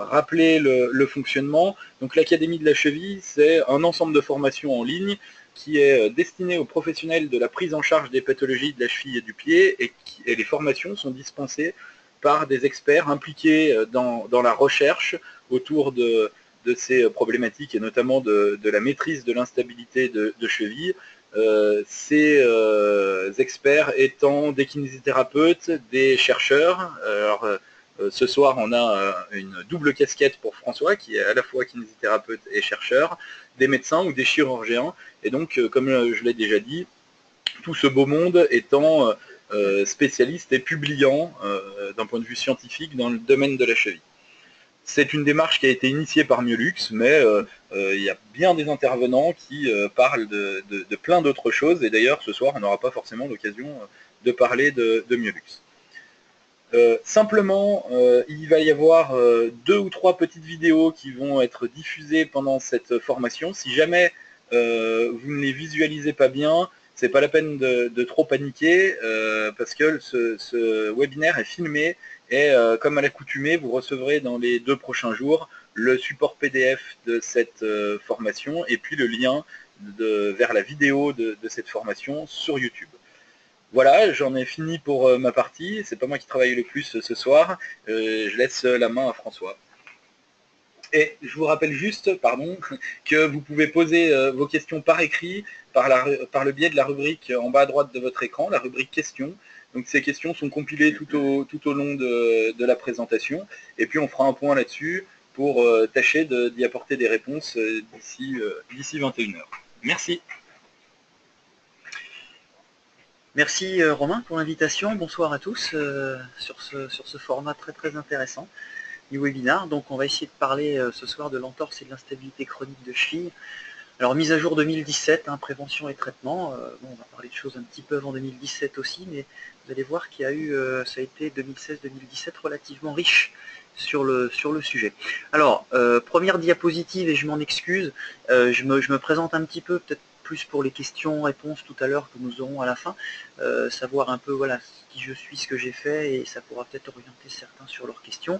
rappeler le fonctionnement. Donc l'Académie de la cheville, c'est un ensemble de formations en ligne qui est destiné aux professionnels de la prise en charge des pathologies de la cheville et du pied, et les formations sont dispensées par des experts impliqués dans la recherche autour de ces problématiques, et notamment de la maîtrise de l'instabilité de cheville. Ces experts étant des kinésithérapeutes, des chercheurs. Alors, ce soir, on a une double casquette pour François, qui est à la fois kinésithérapeute et chercheur, des médecins ou des chirurgiens. Et donc, comme je l'ai déjà dit, tout ce beau monde étant spécialiste et publiant d'un point de vue scientifique dans le domaine de la cheville. C'est une démarche qui a été initiée par Mieux Luxe, mais il y a bien des intervenants qui parlent de plein d'autres choses, et d'ailleurs ce soir on n'aura pas forcément l'occasion de parler de Mieux Luxe. Simplement, il va y avoir 2 ou 3 petites vidéos qui vont être diffusées pendant cette formation. Si jamais vous ne les visualisez pas bien, c'est pas la peine de trop paniquer, parce que ce webinaire est filmé, et comme à l'accoutumée, vous recevrez dans les 2 prochains jours le support PDF de cette formation, et puis le lien vers la vidéo de cette formation sur YouTube. Voilà, j'en ai fini pour ma partie. C'est pas moi qui travaille le plus ce soir. Je laisse la main à François. Et je vous rappelle juste, pardon, que vous pouvez poser vos questions par écrit, par le biais de la rubrique en bas à droite de votre écran, la rubrique questions. Donc ces questions sont compilées tout au long de la présentation. Et puis on fera un point là-dessus pour tâcher d'y apporter des réponses d'ici 21h. Merci. Merci Romain pour l'invitation. Bonsoir à tous sur ce format très intéressant du webinaire. Donc on va essayer de parler ce soir de l'entorse et de l'instabilité chronique de cheville. Alors mise à jour 2017, prévention et traitement. Bon, on va parler de choses un petit peu avant 2017 aussi, mais vous allez voir qu'il y a eu, ça a été 2016-2017 relativement riche sur le sujet. Alors, première diapositive, et je m'en excuse, je me présente un petit peu, peut-être plus pour les questions-réponses tout à l'heure que nous aurons à la fin, savoir un peu voilà qui je suis, ce que j'ai fait, et ça pourra peut-être orienter certains sur leurs questions.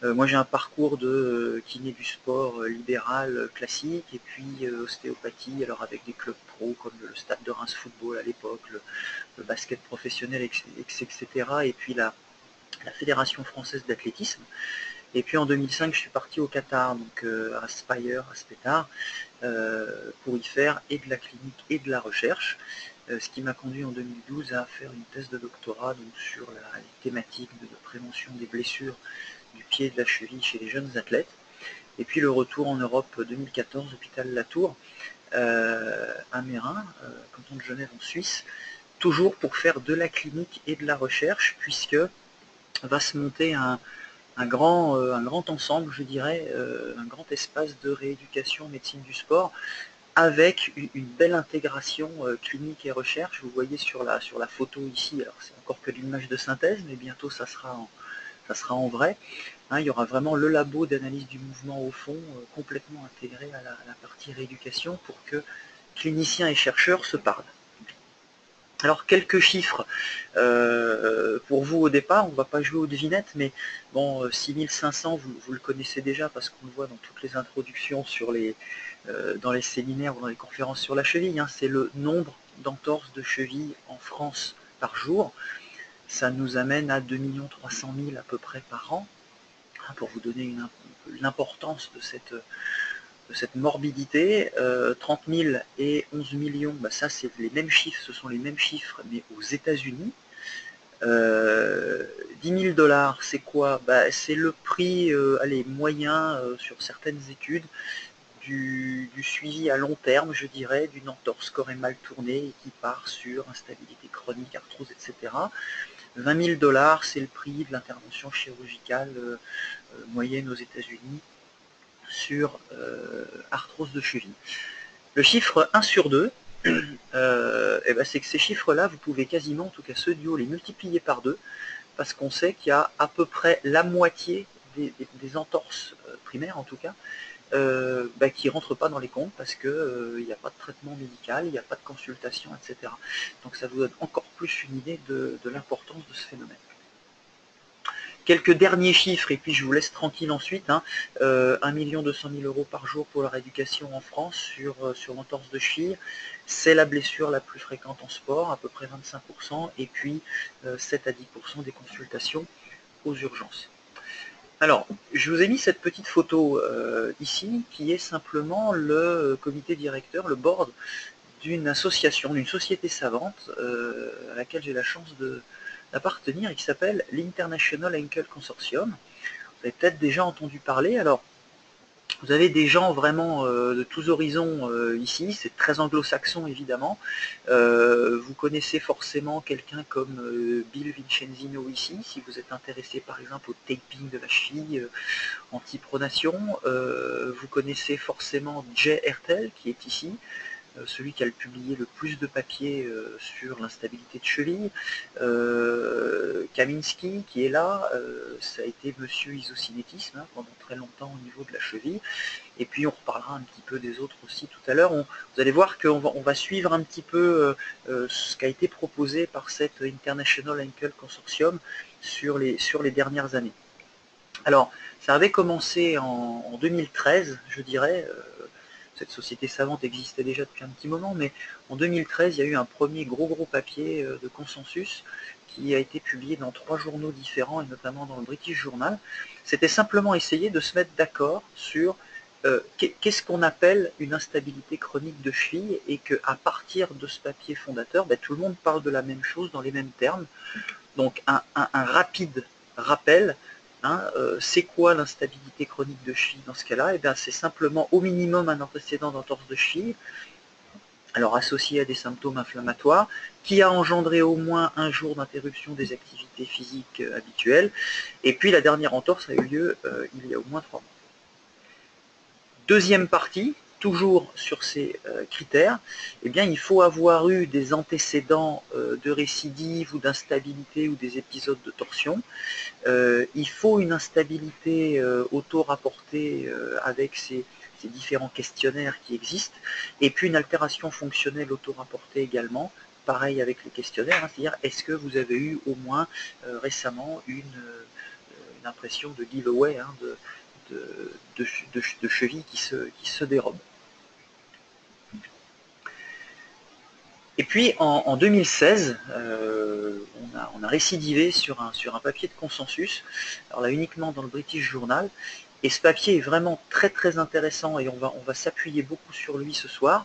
Moi j'ai un parcours de kiné du sport libéral classique, et puis ostéopathie, alors avec des clubs pro comme le Stade de Reims Football à l'époque, le basket professionnel, etc. Et puis la Fédération française d'athlétisme. Et puis en 2005, je suis parti au Qatar, donc à Spire, à Spétard, pour y faire et de la clinique et de la recherche, ce qui m'a conduit en 2012 à faire une thèse de doctorat donc, sur la thématique de prévention des blessures du pied et de la cheville chez les jeunes athlètes. Et puis le retour en Europe 2014, hôpital Latour, à Mérin, canton de Genève en Suisse, toujours pour faire de la clinique et de la recherche, puisque va se monter un grand ensemble, je dirais, un grand espace de rééducation médecine du sport, avec une belle intégration clinique et recherche. Vous voyez sur la photo ici, alors c'est encore que l'image de synthèse, mais bientôt ça sera en vrai. Il y aura vraiment le labo d'analyse du mouvement au fond, complètement intégré à la partie rééducation, pour que cliniciens et chercheurs se parlent. Alors quelques chiffres pour vous au départ, on ne va pas jouer aux devinettes, mais bon, 6500, vous le connaissez déjà parce qu'on le voit dans toutes les introductions dans les séminaires ou dans les conférences sur la cheville, c'est le nombre d'entorses de cheville en France par jour. Ça nous amène à 2 300 000 à peu près par an, pour vous donner l'importance de cette morbidité. 30 000 et 11 millions, ça c'est les mêmes chiffres, ce sont les mêmes chiffres, mais aux États-Unis. 10 000 $, c'est quoi? C'est le prix moyen sur certaines études du suivi à long terme, je dirais, d'une entorse chorémale tournée et qui part sur instabilité chronique, arthrose, etc. 20 000 $, c'est le prix de l'intervention chirurgicale moyenne aux États-Unis sur arthrose de cheville. Le chiffre 1 sur 2, c'est que ces chiffres-là, vous pouvez quasiment, en tout cas ceux du haut, les multiplier par 2, parce qu'on sait qu'il y a à peu près la moitié des entorses primaires, en tout cas, qui ne rentrent pas dans les comptes parce qu'il n'y a pas de traitement médical, il n'y a pas de consultation, etc. Donc ça vous donne encore plus une idée de l'importance de ce phénomène. Quelques derniers chiffres, et puis je vous laisse tranquille ensuite. 1 200 000 € par jour pour la rééducation en France sur l'entorse de cheville. C'est la blessure la plus fréquente en sport, à peu près 25%, et puis 7 à 10% des consultations aux urgences. Alors, je vous ai mis cette petite photo ici, qui est simplement le comité directeur, le board d'une association, d'une société savante à laquelle j'ai la chance d'appartenir et qui s'appelle l'International Ankle Consortium. Vous avez peut-être déjà entendu parler. Alors, vous avez des gens vraiment de tous horizons ici, c'est très anglo-saxon évidemment. Vous connaissez forcément quelqu'un comme Bill Vincenzino ici, si vous êtes intéressé par exemple au taping de la cheville anti-pronation. Vous connaissez forcément Jay Hertel qui est ici, celui qui a publié le plus de papiers sur l'instabilité de cheville. Kaminski qui est là, ça a été monsieur isocinétisme pendant très longtemps au niveau de la cheville. Et puis on reparlera un petit peu des autres aussi tout à l'heure. Vous allez voir qu'on va suivre un petit peu ce qui a été proposé par cette International Ankle Consortium sur les dernières années. Alors, ça avait commencé en 2013, je dirais. Cette société savante existait déjà depuis un petit moment, mais en 2013, il y a eu un premier gros papier de consensus qui a été publié dans 3 journaux différents, et notamment dans le British Journal. C'était simplement essayer de se mettre d'accord sur qu'est-ce qu'on appelle une instabilité chronique de cheville, et qu'à partir de ce papier fondateur, tout le monde parle de la même chose dans les mêmes termes. Donc un rapide rappel. C'est quoi l'instabilité chronique de cheville dans ce cas-là? C'est simplement au minimum un antécédent d'entorse de cheville, alors associé à des symptômes inflammatoires, qui a engendré au moins un jour d'interruption des activités physiques habituelles, et puis la dernière entorse a eu lieu il y a au moins 3 mois. Deuxième partie, toujours sur ces critères, il faut avoir eu des antécédents de récidive ou d'instabilité ou des épisodes de torsion. Il faut une instabilité auto-rapportée avec ces différents questionnaires qui existent, et puis une altération fonctionnelle auto-rapportée également, pareil avec les questionnaires, c'est-à-dire est-ce que vous avez eu au moins récemment une impression de giveaway, de cheville qui se dérobe. Et puis en 2016, on a récidivé sur un papier de consensus, alors là uniquement dans le British Journal, et ce papier est vraiment très intéressant, et on va s'appuyer beaucoup sur lui ce soir,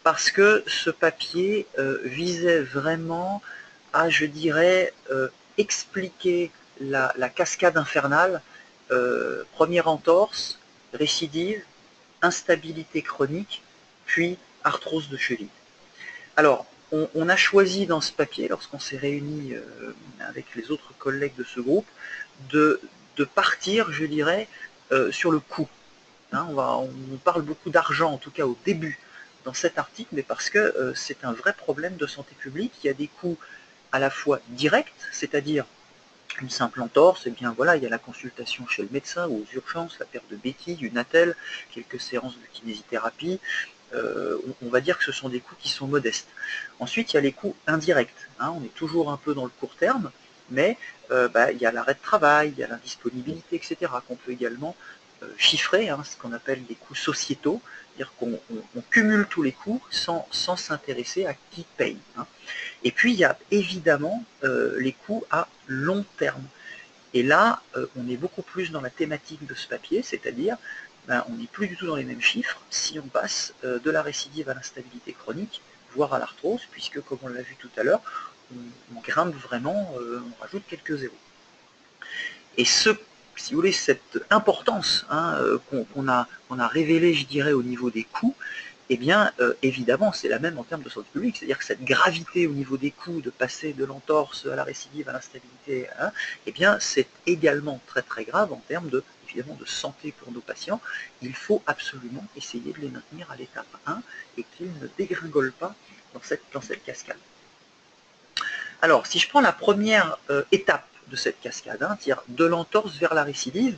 parce que ce papier visait vraiment à, je dirais, expliquer la cascade infernale, première entorse, récidive, instabilité chronique, puis arthrose de cheville. Alors, on a choisi dans ce papier, lorsqu'on s'est réunis avec les autres collègues de ce groupe, de partir, je dirais, sur le coût. On parle beaucoup d'argent, en tout cas au début, dans cet article, mais parce que c'est un vrai problème de santé publique. Il y a des coûts à la fois directs, c'est-à-dire une simple entorse, il y a la consultation chez le médecin ou aux urgences, la perte de béquilles, une attelle, quelques séances de kinésithérapie. On va dire que ce sont des coûts qui sont modestes. Ensuite, il y a les coûts indirects. On est toujours un peu dans le court terme, mais il y a l'arrêt de travail, il y a l'indisponibilité, etc., qu'on peut également chiffrer, ce qu'on appelle les coûts sociétaux, c'est-à-dire qu'on cumule tous les coûts sans s'intéresser à qui paye. Et puis, il y a évidemment les coûts à long terme. Et là, on est beaucoup plus dans la thématique de ce papier, c'est-à-dire on n'est plus du tout dans les mêmes chiffres si on passe de la récidive à l'instabilité chronique, voire à l'arthrose, puisque, comme on l'a vu tout à l'heure, on grimpe vraiment, on rajoute quelques zéros. Et si vous voulez, cette importance qu'on a révélée, je dirais, au niveau des coûts, évidemment, c'est la même en termes de santé publique, c'est-à-dire que cette gravité au niveau des coûts de passer de l'entorse à la récidive à l'instabilité, c'est également très grave en termes de santé pour nos patients. Il faut absolument essayer de les maintenir à l'étape 1 et qu'ils ne dégringolent pas dans cette cascade. Alors, si je prends la première étape de cette cascade, c'est-à-dire de l'entorse vers la récidive,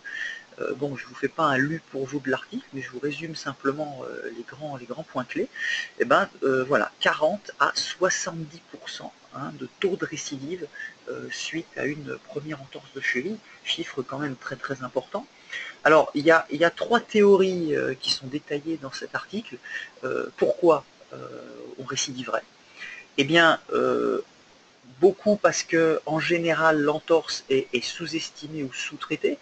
je ne vous fais pas un lu pour vous de l'article, mais je vous résume simplement les grands points clés. 40 à 70% hein, de taux de récidive suite à une première entorse de cheville, chiffre quand même très très important. Alors, il y a 3 théories qui sont détaillées dans cet article. Pourquoi on récidiverait? Eh bien, beaucoup parce que en général l'entorse est sous-estimée ou sous-traitée,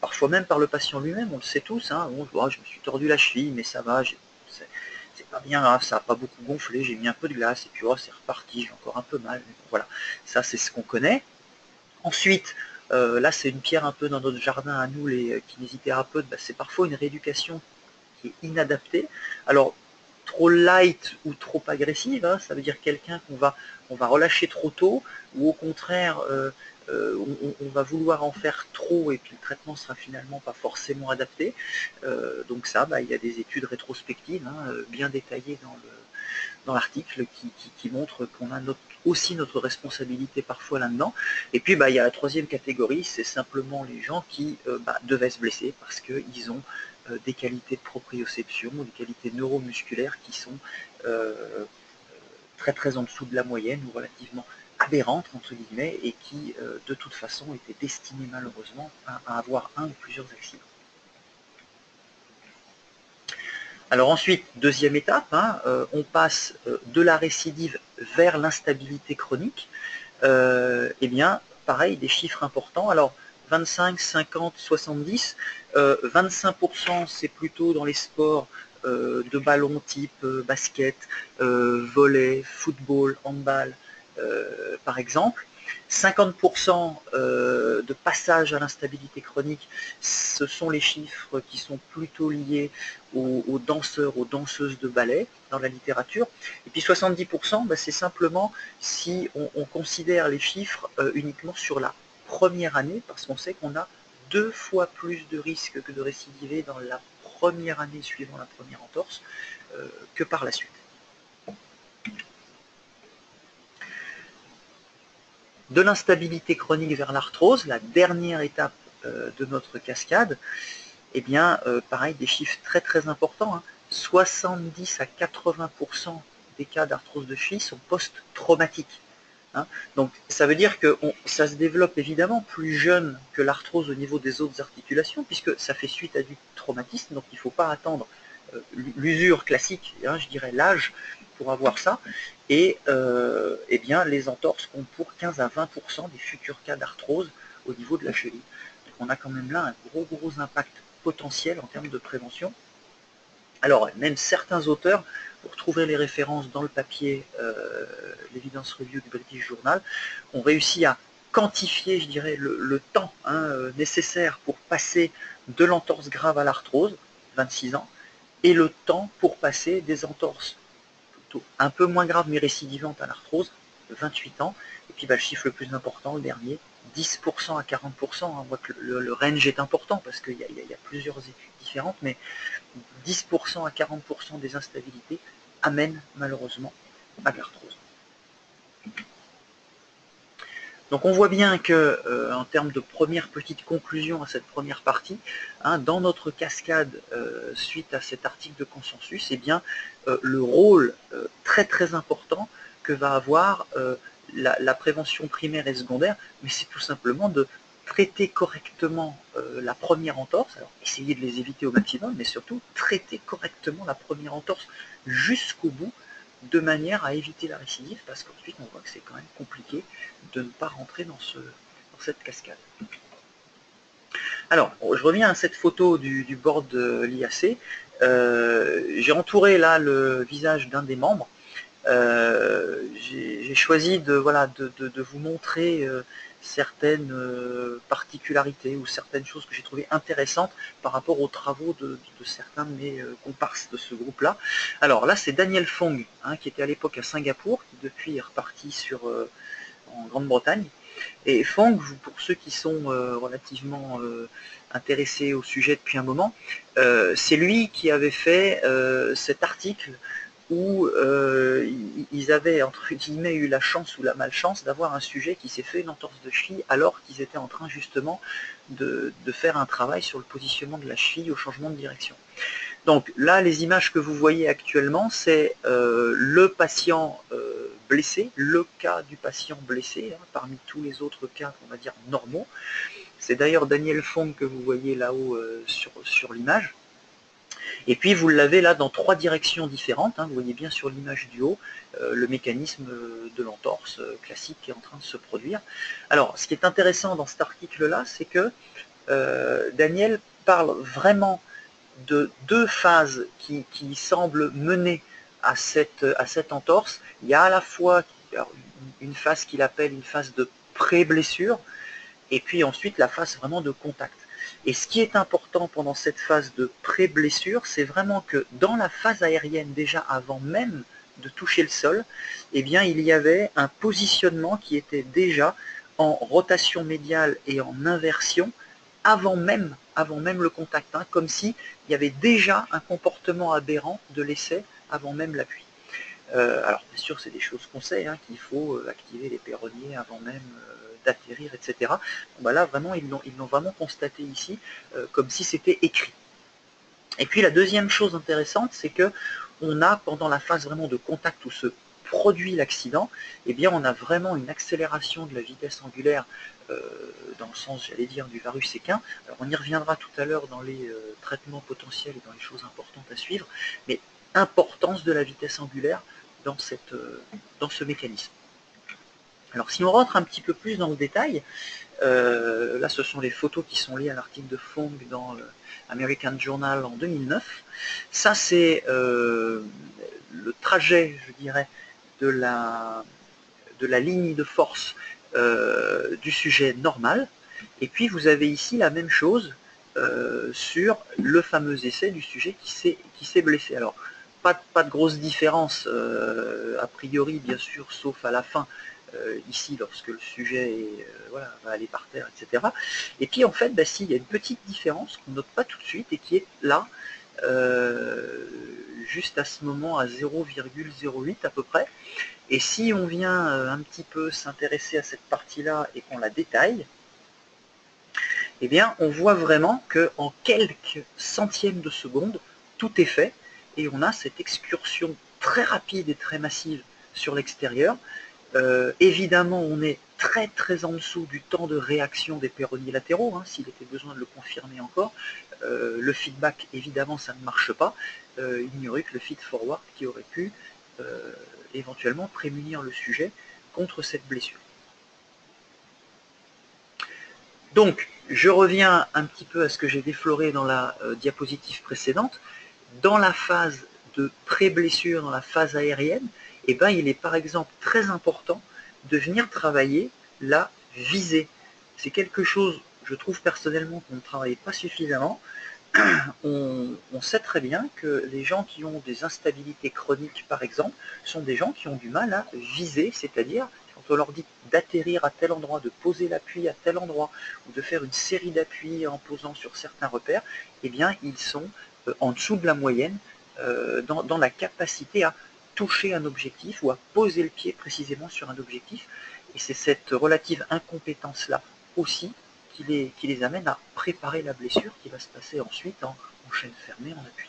parfois même par le patient lui-même, on le sait tous, hein, je me suis tordu la cheville, mais ça va, c'est pas bien grave, ça n'a pas beaucoup gonflé, j'ai mis un peu de glace, et puis c'est reparti, j'ai encore un peu mal, mais bon, voilà, ça c'est ce qu'on connaît. Ensuite, là c'est une pierre un peu dans notre jardin à nous les kinésithérapeutes, c'est parfois une rééducation qui est inadaptée. Alors, trop light ou trop agressive, hein, ça veut dire quelqu'un qu'on va relâcher trop tôt, ou au contraire, on va vouloir en faire trop et puis le traitement sera finalement pas forcément adapté. Donc ça, il y a des études rétrospectives hein, bien détaillées dans l'article qui montrent qu'on a aussi notre responsabilité parfois là-dedans. Et puis il y a la troisième catégorie, c'est simplement les gens qui devaient se blesser parce qu'ils ont des qualités de proprioception, des qualités neuromusculaires qui sont très très en dessous de la moyenne ou relativement aberrantes entre guillemets et qui de toute façon étaient destinés malheureusement à avoir un ou plusieurs accidents. Alors ensuite, deuxième étape, hein, on passe de la récidive vers l'instabilité chronique. Eh bien, pareil, des chiffres importants. Alors 25, 50, 70, 25% c'est plutôt dans les sports de ballon type basket, volley, football, handball, par exemple. 50% de passage à l'instabilité chronique, ce sont les chiffres qui sont plutôt liés aux danseurs, aux danseuses de ballet dans la littérature. Et puis 70%, c'est simplement si on considère les chiffres uniquement sur la première année, parce qu'on sait qu'on a 2 fois plus de risques que de récidiver dans la première année suivant la première entorse que par la suite. De l'instabilité chronique vers l'arthrose, la dernière étape de notre cascade, eh bien, pareil, des chiffres très très importants, hein. 70 à 80% des cas d'arthrose de cheville sont post-traumatiques. Hein. Donc ça veut dire que ça se développe évidemment plus jeune que l'arthrose au niveau des autres articulations, puisque ça fait suite à du traumatisme, donc il ne faut pas attendre l'usure classique, hein, je dirais l'âge, pour avoir ça, et eh bien, les entorses comptent pour 15 à 20% des futurs cas d'arthrose au niveau de la cheville. Donc on a quand même là un gros impact potentiel en termes de prévention. Alors, même certains auteurs, vous retrouverez les références dans le papier, l'Evidence Review du British Journal, ont réussi à quantifier, je dirais, le temps nécessaire pour passer de l'entorse grave à l'arthrose, 26 ans, et le temps pour passer des entorses plutôt un peu moins graves mais récidivantes à l'arthrose, 28 ans, et puis le chiffre le plus important, le dernier, 10% à 40%, hein, on voit que le range est important parce qu'il y a plusieurs études différentes, mais 10% à 40% des instabilités amènent malheureusement à l'arthrose. Donc on voit bien que, en termes de première petite conclusion à cette première partie, hein, dans notre cascade suite à cet article de consensus, eh bien, le rôle très très important que va avoir la prévention primaire et secondaire, mais c'est tout simplement de traiter correctement la première entorse, alors essayer de les éviter au maximum, mais surtout traiter correctement la première entorse jusqu'au bout, de manière à éviter la récidive, parce qu'ensuite on voit que c'est quand même compliqué de ne pas rentrer dans cette cascade. Alors, je reviens à cette photo du board de l'IAC. J'ai entouré là le visage d'un des membres. J'ai choisi de vous montrer certaines particularités ou certaines choses que j'ai trouvées intéressantes par rapport aux travaux de certains de mes comparses de ce groupe-là. Alors là, c'est Daniel Fong, hein, qui était à l'époque à Singapour, qui depuis est reparti en Grande-Bretagne. Et Fong, pour ceux qui sont relativement intéressés au sujet depuis un moment, c'est lui qui avait fait cet article où ils avaient, entre guillemets, eu la chance ou la malchance d'avoir un sujet qui s'est fait une entorse de cheville alors qu'ils étaient en train justement de faire un travail sur le positionnement de la cheville au changement de direction. Donc là, les images que vous voyez actuellement, c'est le patient blessé, le cas du patient blessé, hein, parmi tous les autres cas, on va dire, normaux. C'est d'ailleurs Daniel Fong que vous voyez là-haut sur l'image. Et puis vous l'avez là dans 3 directions différentes, hein. Vous voyez bien sur l'image du haut le mécanisme de l'entorse classique qui est en train de se produire. Alors ce qui est intéressant dans cet article-là, c'est que Daniel parle vraiment de 2 phases qui semblent mener à cette entorse. Il y a à la fois une phase qu'il appelle une phase de pré-blessure, et puis ensuite la phase vraiment de contact. Et ce qui est important pendant cette phase de pré-blessure, c'est vraiment que dans la phase aérienne, déjà avant même de toucher le sol, eh bien, il y avait un positionnement qui était déjà en rotation médiale et en inversion avant même le contact, hein, comme s'il y avait déjà un comportement aberrant de l'essai avant même l'appui. Alors bien sûr, c'est des choses qu'on sait, hein, qu'il faut activer les péronniers avant même d'atterrir, etc. Bon, bah là, vraiment, ils l'ont vraiment constaté ici, comme si c'était écrit. Et puis la deuxième chose intéressante, c'est que on a, pendant la phase vraiment de contact où se produit l'accident, eh bien, on a vraiment une accélération de la vitesse angulaire dans le sens, j'allais dire, du varus équin. Alors on y reviendra tout à l'heure dans les traitements potentiels et dans les choses importantes à suivre, mais importance de la vitesse angulaire dans ce mécanisme. Alors si on rentre un petit peu plus dans le détail, là ce sont les photos qui sont liées à l'article de Fong dans American Journal en 2009. Ça c'est le trajet, je dirais, de la ligne de force du sujet normal. Et puis vous avez ici la même chose sur le fameux essai du sujet qui s'est blessé. Alors pas de grosse différence a priori, bien sûr, sauf à la fin, ici lorsque le sujet voilà, va aller par terre, etc. Et puis en fait, bah, si, il y a une petite différence qu'on ne note pas tout de suite et qui est là, juste à ce moment à 0,08 à peu près. Et si on vient un petit peu s'intéresser à cette partie-là et qu'on la détaille, eh bien on voit vraiment qu'en quelques centièmes de seconde, tout est fait et on a cette excursion très rapide et très massive sur l'extérieur. Évidemment, on est très très en dessous du temps de réaction des péronniers latéraux, hein, s'il était besoin de le confirmer encore. Le feedback, évidemment, ça ne marche pas. Il n'y aurait que le feed forward qui aurait pu éventuellement prémunir le sujet contre cette blessure. Donc, je reviens un petit peu à ce que j'ai défloré dans la diapositive précédente. Dans la phase de pré-blessure, dans la phase aérienne, eh ben, il est par exemple très important de venir travailler la visée. C'est quelque chose, je trouve personnellement, qu'on ne travaille pas suffisamment. On sait très bien que les gens qui ont des instabilités chroniques, par exemple, sont des gens qui ont du mal à viser, c'est-à-dire quand on leur dit d'atterrir à tel endroit, de poser l'appui à tel endroit, ou de faire une série d'appuis en posant sur certains repères, eh bien, ils sont en dessous de la moyenne dans la capacité à toucher un objectif ou à poser le pied précisément sur un objectif. Et c'est cette relative incompétence-là aussi qui les amène à préparer la blessure qui va se passer ensuite en chaîne fermée, en appui.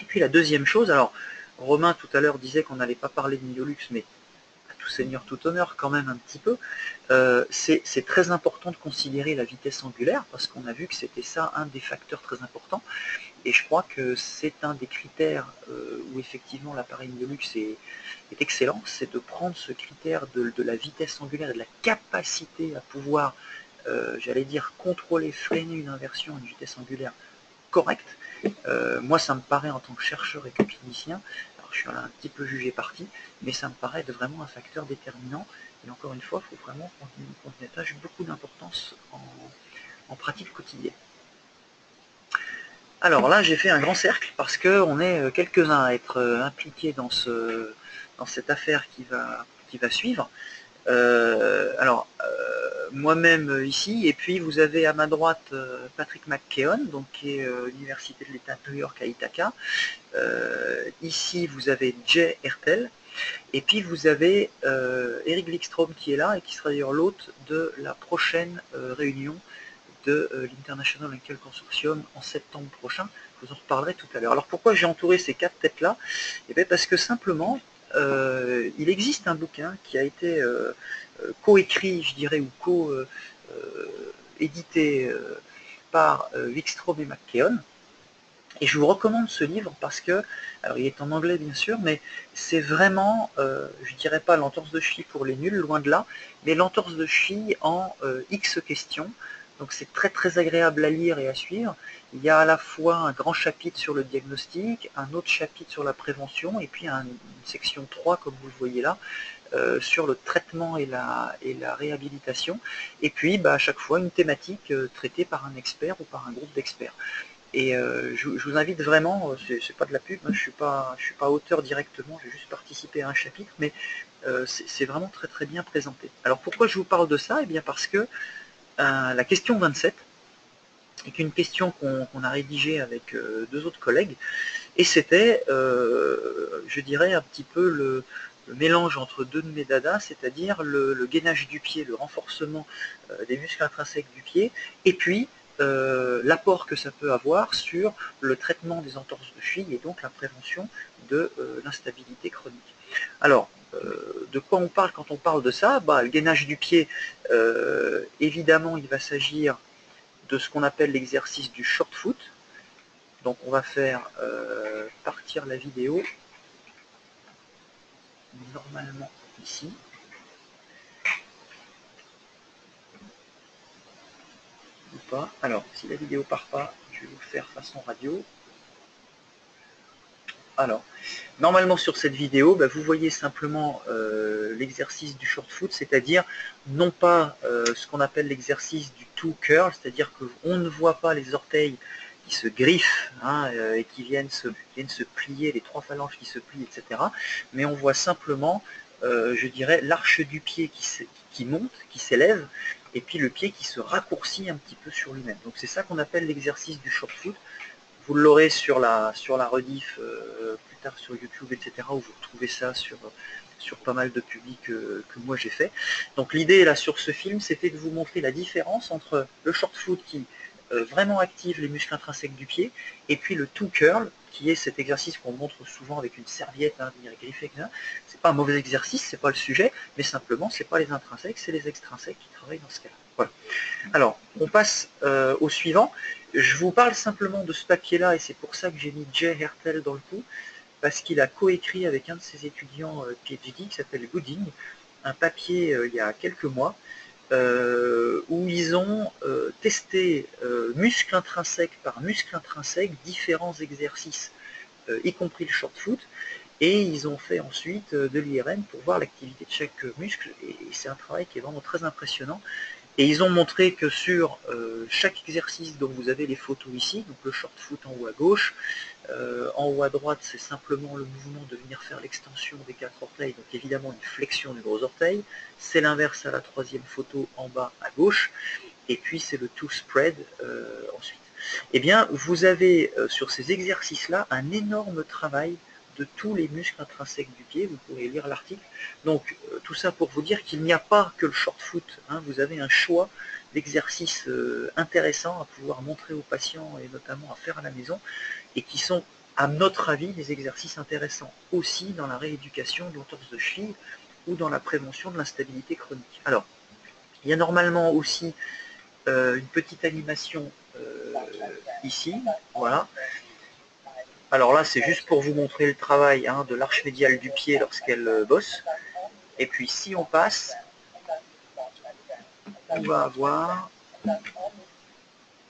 Et puis la deuxième chose, alors Romain tout à l'heure disait qu'on n'allait pas parler de myolux, mais à tout seigneur, tout honneur quand même un petit peu, c'est très important de considérer la vitesse angulaire, parce qu'on a vu que c'était ça un des facteurs très importants, et je crois que c'est un des critères où effectivement l'appareil myolux est excellent, c'est de prendre ce critère de la vitesse angulaire et de la capacité à pouvoir j'allais dire contrôler, freiner une inversion à une vitesse angulaire correcte. Moi, ça me paraît, en tant que chercheur et que clinicien, alors je suis là un petit peu jugé parti, mais ça me paraît être vraiment un facteur déterminant. Et encore une fois, il faut vraiment qu'on y attache beaucoup d'importance en pratique quotidienne. Alors là, j'ai fait un grand cercle parce qu'on est quelques-uns à être impliqués dans cette affaire qui va suivre. Moi-même ici, et puis vous avez à ma droite Patrick McKeown, donc, qui est l'Université de l'État de New York à Ithaca. Ici, vous avez Jay Hertel, et puis vous avez Eric Wikström qui est là, et qui sera d'ailleurs l'hôte de la prochaine réunion de l'International Ankle Consortium en septembre prochain. Je vous en reparlerai tout à l'heure. Alors pourquoi j'ai entouré ces 4 têtes-là? Eh bien parce que simplement, il existe un bouquin qui a été coécrit, je dirais, ou co-édité par Wikström et McKeown. Et je vous recommande ce livre parce que, alors il est en anglais bien sûr, mais c'est vraiment, je dirais pas l'entorse de cheville pour les nuls, loin de là, mais l'entorse de cheville en X questions. Donc c'est très très agréable à lire et à suivre. Il y a à la fois un grand chapitre sur le diagnostic, un autre chapitre sur la prévention, et puis une section 3, comme vous le voyez là, sur le traitement et la réhabilitation. Et puis à chaque fois une thématique traitée par un expert ou par un groupe d'experts. Et je vous invite vraiment, c'est pas de la pub, hein, je suis pas auteur directement, j'ai juste participé à un chapitre, mais c'est vraiment très très bien présenté. Alors pourquoi je vous parle de ça? Eh bien parce que la question 27 est une question qu'on a rédigée avec deux autres collègues, et c'était, je dirais, un petit peu le mélange entre deux de mes dadas, c'est-à-dire le gainage du pied, le renforcement des muscles intrinsèques du pied, et puis l'apport que ça peut avoir sur le traitement des entorses de cheville et donc la prévention de l'instabilité chronique. Alors, de quoi on parle quand on parle de ça? Le gainage du pied, évidemment, il va s'agir de ce qu'on appelle l'exercice du short foot. Donc on va faire partir la vidéo normalement ici. Ou pas. Alors, si la vidéo part pas, je vais vous le faire façon radio. Alors, normalement sur cette vidéo, vous voyez simplement l'exercice du short foot, c'est-à-dire non pas ce qu'on appelle l'exercice du two curl, c'est-à-dire qu'on ne voit pas les orteils qui se griffent et qui viennent se plier, les trois phalanges qui se plient, etc. Mais on voit simplement, je dirais, l'arche du pied qui monte, qui s'élève, et puis le pied qui se raccourcit un petit peu sur lui-même. Donc c'est ça qu'on appelle l'exercice du short foot. Vous l'aurez sur la rediff plus tard sur YouTube, etc., où vous retrouvez ça sur pas mal de publics que moi j'ai fait. Donc l'idée là sur ce film, c'était de vous montrer la différence entre le short foot qui vraiment active les muscles intrinsèques du pied, et puis le two curl, qui est cet exercice qu'on montre souvent avec une serviette, venir griffer. C'est pas un mauvais exercice, c'est pas le sujet, mais simplement c'est pas les intrinsèques, c'est les extrinsèques qui travaillent dans ce cas-là. Voilà. Alors, on passe au suivant. Je vous parle simplement de ce papier-là, et c'est pour ça que j'ai mis Jay Hertel dans le coup, parce qu'il a coécrit avec un de ses étudiants PhD qui s'appelle Gooding, un papier il y a quelques mois, où ils ont testé muscle intrinsèque par muscle intrinsèque différents exercices, y compris le short foot, et ils ont fait ensuite de l'IRM pour voir l'activité de chaque muscle, et c'est un travail qui est vraiment très impressionnant. Et ils ont montré que sur chaque exercice dont vous avez les photos ici, donc le short foot en haut à gauche, en haut à droite c'est simplement le mouvement de venir faire l'extension des quatre orteils, donc évidemment une flexion du gros orteil, c'est l'inverse à la troisième photo en bas à gauche, et puis c'est le two spread ensuite. Eh bien vous avez sur ces exercices-là un énorme travail de tous les muscles intrinsèques du pied, vous pourrez lire l'article. Donc tout ça pour vous dire qu'il n'y a pas que le short foot, vous avez un choix d'exercices intéressants à pouvoir montrer aux patients et notamment à faire à la maison, et qui sont à notre avis des exercices intéressants aussi dans la rééducation de l'entorse de cheville ou dans la prévention de l'instabilité chronique. Alors, il y a normalement aussi une petite animation ici, voilà. Alors là, c'est juste pour vous montrer le travail de l'arche médiale du pied lorsqu'elle bosse. Et puis si on passe, on va avoir...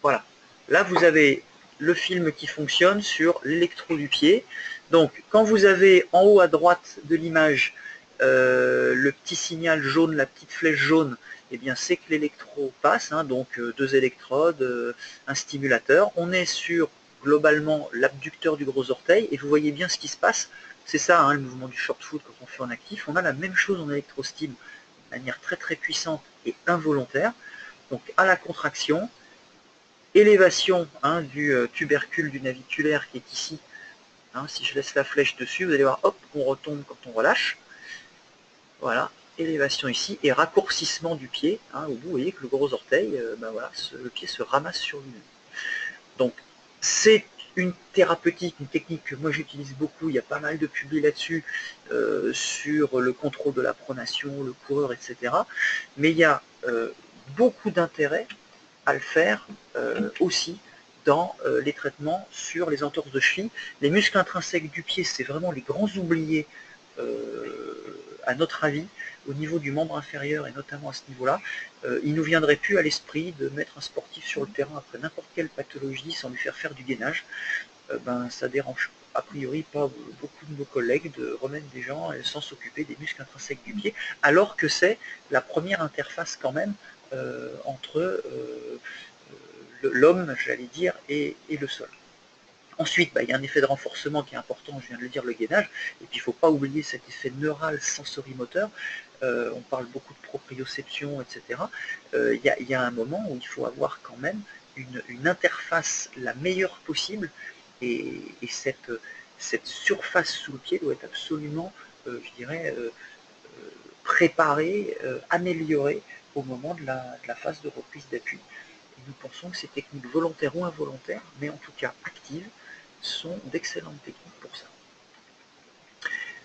Voilà. Là, vous avez le film qui fonctionne sur l'électro du pied. Donc, quand vous avez en haut à droite de l'image le petit signal jaune, la petite flèche jaune, eh bien c'est que l'électro passe, donc deux électrodes, un stimulateur. On est sur globalement l'abducteur du gros orteil, et vous voyez bien ce qui se passe. C'est ça le mouvement du short foot quand on fait en actif. On a la même chose en électrostim, de manière très très puissante et involontaire. Donc à la contraction, élévation du tubercule du naviculaire qui est ici. Si je laisse la flèche dessus, vous allez voir, hop, on retombe quand on relâche. Voilà, élévation ici, et raccourcissement du pied, au bout, vous voyez que le gros orteil, voilà, le pied se ramasse sur lui-même. Donc, c'est une thérapeutique, une technique que moi j'utilise beaucoup, il y a pas mal de publis là-dessus, sur le contrôle de la pronation, le coureur, etc. Mais il y a beaucoup d'intérêt à le faire aussi dans les traitements sur les entorses de cheville. Les muscles intrinsèques du pied, c'est vraiment les grands oubliés à notre avis, au niveau du membre inférieur et notamment à ce niveau-là. Il nous viendrait plus à l'esprit de mettre un sportif sur le terrain après n'importe quelle pathologie sans lui faire du gainage. Ça dérange a priori pas beaucoup de nos collègues de remettre des gens sans s'occuper des muscles intrinsèques du pied, alors que c'est la première interface quand même entre l'homme, j'allais dire, et le sol. Ensuite, il y a un effet de renforcement qui est important, je viens de le dire, le gainage, et puis il ne faut pas oublier cet effet neural sensorimoteur. On parle beaucoup de proprioception, etc. Il y a un moment où il faut avoir quand même une interface la meilleure possible, et cette surface sous le pied doit être absolument, je dirais, préparée, améliorée au moment de la phase de reprise d'appui. Et nous pensons que ces techniques volontaires ou involontaires, mais en tout cas actives, sont d'excellentes techniques pour ça.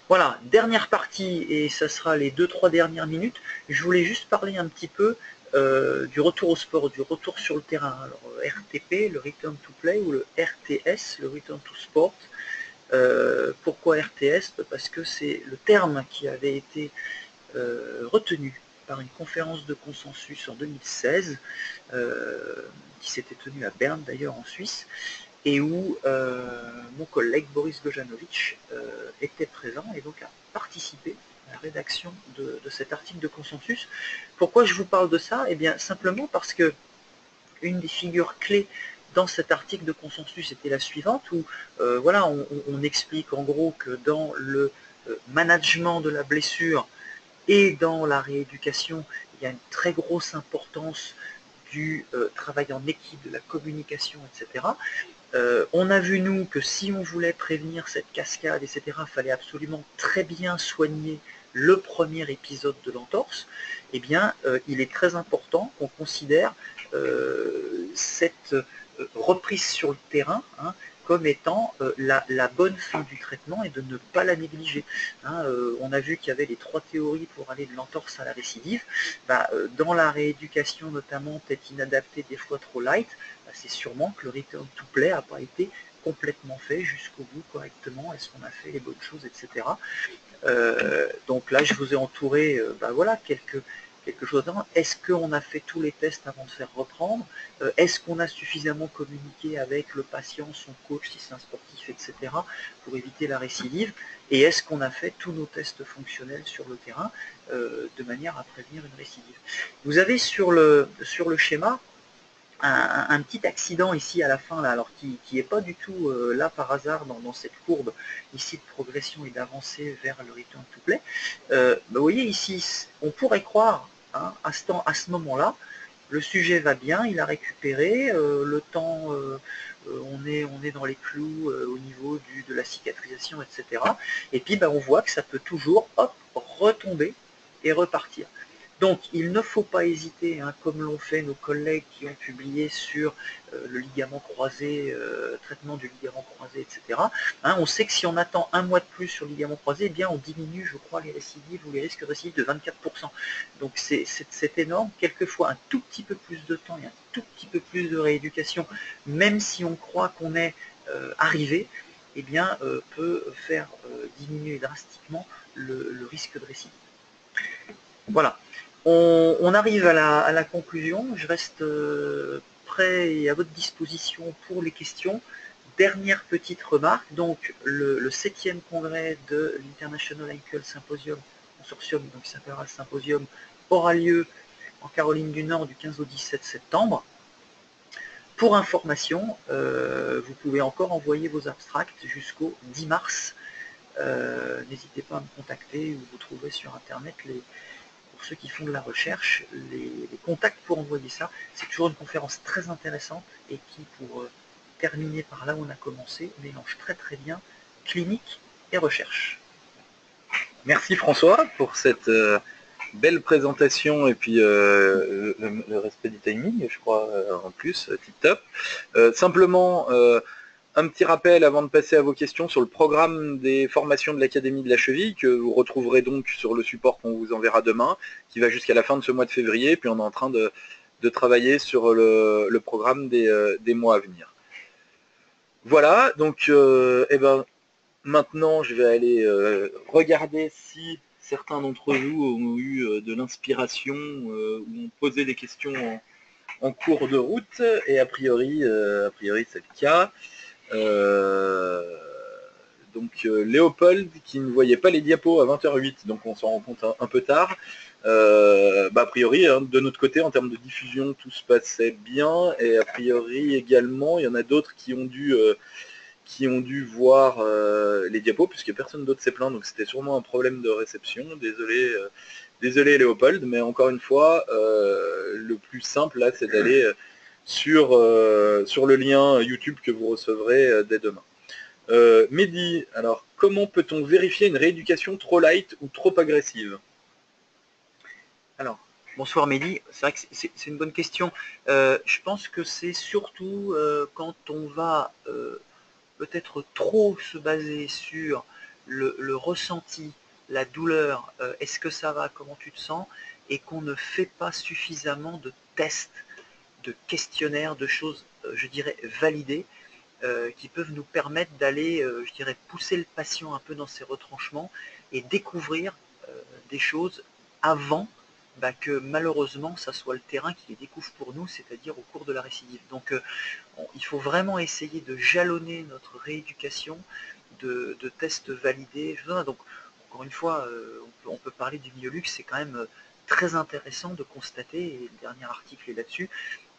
Voilà, dernière partie, et ça sera les 2-3 dernières minutes. Je voulais juste parler un petit peu du retour au sport, du retour sur le terrain. Alors RTP, le Return to Play, ou le RTS, le Return to Sport. Pourquoi RTS? Parce que c'est le terme qui avait été retenu par une conférence de consensus en 2016, qui s'était tenue à Berne d'ailleurs en Suisse, et où mon collègue Boris Gojanovic était présent et donc a participé à la rédaction de cet article de consensus. Pourquoi je vous parle de ça? Eh bien simplement parce que une des figures clés dans cet article de consensus était la suivante, où voilà, on explique en gros que dans le management de la blessure et dans la rééducation, il y a une très grosse importance du travail en équipe, de la communication, etc. On a vu, nous, que si on voulait prévenir cette cascade, etc., il fallait absolument très bien soigner le premier épisode de l'entorse. Eh bien, il est très important qu'on considère cette reprise sur le terrain, hein, comme étant la bonne fin du traitement et de ne pas la négliger. On a vu qu'il y avait les 3 théories pour aller de l'entorse à la récidive. Dans la rééducation, notamment peut-être inadaptée, des fois trop light, c'est sûrement que le return to play n'a pas été complètement fait jusqu'au bout correctement, est-ce qu'on a fait les bonnes choses, etc. Donc là, je vous ai entouré voilà, quelque chose d'avant. Est-ce qu'on a fait tous les tests avant de faire reprendre? Est-ce qu'on a suffisamment communiqué avec le patient, son coach, si c'est un sportif, etc., pour éviter la récidive? Et est-ce qu'on a fait tous nos tests fonctionnels sur le terrain de manière à prévenir une récidive? Vous avez sur le schéma un petit accident ici à la fin, là, alors qui n'est pas du tout là par hasard dans cette courbe ici de progression et d'avancée vers le return to play. Vous voyez ici, on pourrait croire, hein, à ce moment-là, le sujet va bien, il a récupéré, le temps, on est dans les clous au niveau de la cicatrisation, etc. Et puis on voit que ça peut toujours, hop, retomber et repartir. Donc il ne faut pas hésiter, hein, comme l'ont fait nos collègues qui ont publié sur le ligament croisé, traitement du ligament croisé, etc. On sait que si on attend un mois de plus sur le ligament croisé, eh bien on diminue, je crois, les récidives ou les risques de récidive de 24%. Donc c'est énorme. Quelquefois un tout petit peu plus de temps et un tout petit peu plus de rééducation, même si on croit qu'on est arrivé, eh bien peut faire diminuer drastiquement le risque de récidive. Voilà. On arrive à la conclusion. Je reste prêt et à votre disposition pour les questions. Dernière petite remarque, donc le 7e congrès de l'International Ankle Symposium, consortium, donc qui s'appellera le Symposium, aura lieu en Caroline du Nord du 15 au 17 septembre. Pour information, vous pouvez encore envoyer vos abstracts jusqu'au 10 mars. N'hésitez pas à me contacter, ou vous trouverez sur Internet pour ceux qui font de la recherche, les contacts pour envoyer ça. C'est toujours une conférence très intéressante et qui, pour terminer par là où on a commencé, mélange très très bien clinique et recherche. Merci François pour cette belle présentation et puis le respect du timing, je crois, en plus, tip top. Simplement, Un petit rappel avant de passer à vos questions sur le programme des formations de l'Académie de la Cheville, que vous retrouverez donc sur le support qu'on vous enverra demain, qui va jusqu'à la fin de ce mois de février, puis on est en train de travailler sur le programme des mois à venir. Voilà, donc maintenant je vais aller regarder si certains d'entre vous ont eu de l'inspiration ou ont posé des questions en cours de route, et a priori c'est le cas. Donc Léopold qui ne voyait pas les diapos à 20h08, donc on s'en rend compte un peu tard. A priori, hein, de notre côté, en termes de diffusion, tout se passait bien, et a priori également, il y en a d'autres qui ont dû voir les diapos, puisque personne d'autre s'est plaint, donc c'était sûrement un problème de réception. Désolé Léopold, mais encore une fois, le plus simple là, c'est d'aller sur le lien YouTube que vous recevrez dès demain. Mehdi, alors comment peut-on vérifier une rééducation trop light ou trop agressive? Alors, bonsoir Mehdi, c'est vrai que c'est une bonne question. Je pense que c'est surtout quand on va peut-être trop se baser sur le ressenti, la douleur, est-ce que ça va, comment tu te sens, et qu'on ne fait pas suffisamment de tests, de questionnaires, de choses, je dirais, validées, qui peuvent nous permettre d'aller, je dirais, pousser le patient un peu dans ses retranchements et découvrir des choses avant que malheureusement ça soit le terrain qui les découvre pour nous, c'est-à-dire au cours de la récidive. Donc il faut vraiment essayer de jalonner notre rééducation de tests validés. Donc encore une fois, on peut parler du Myolux, c'est quand même très intéressant de constater, et le dernier article est là-dessus,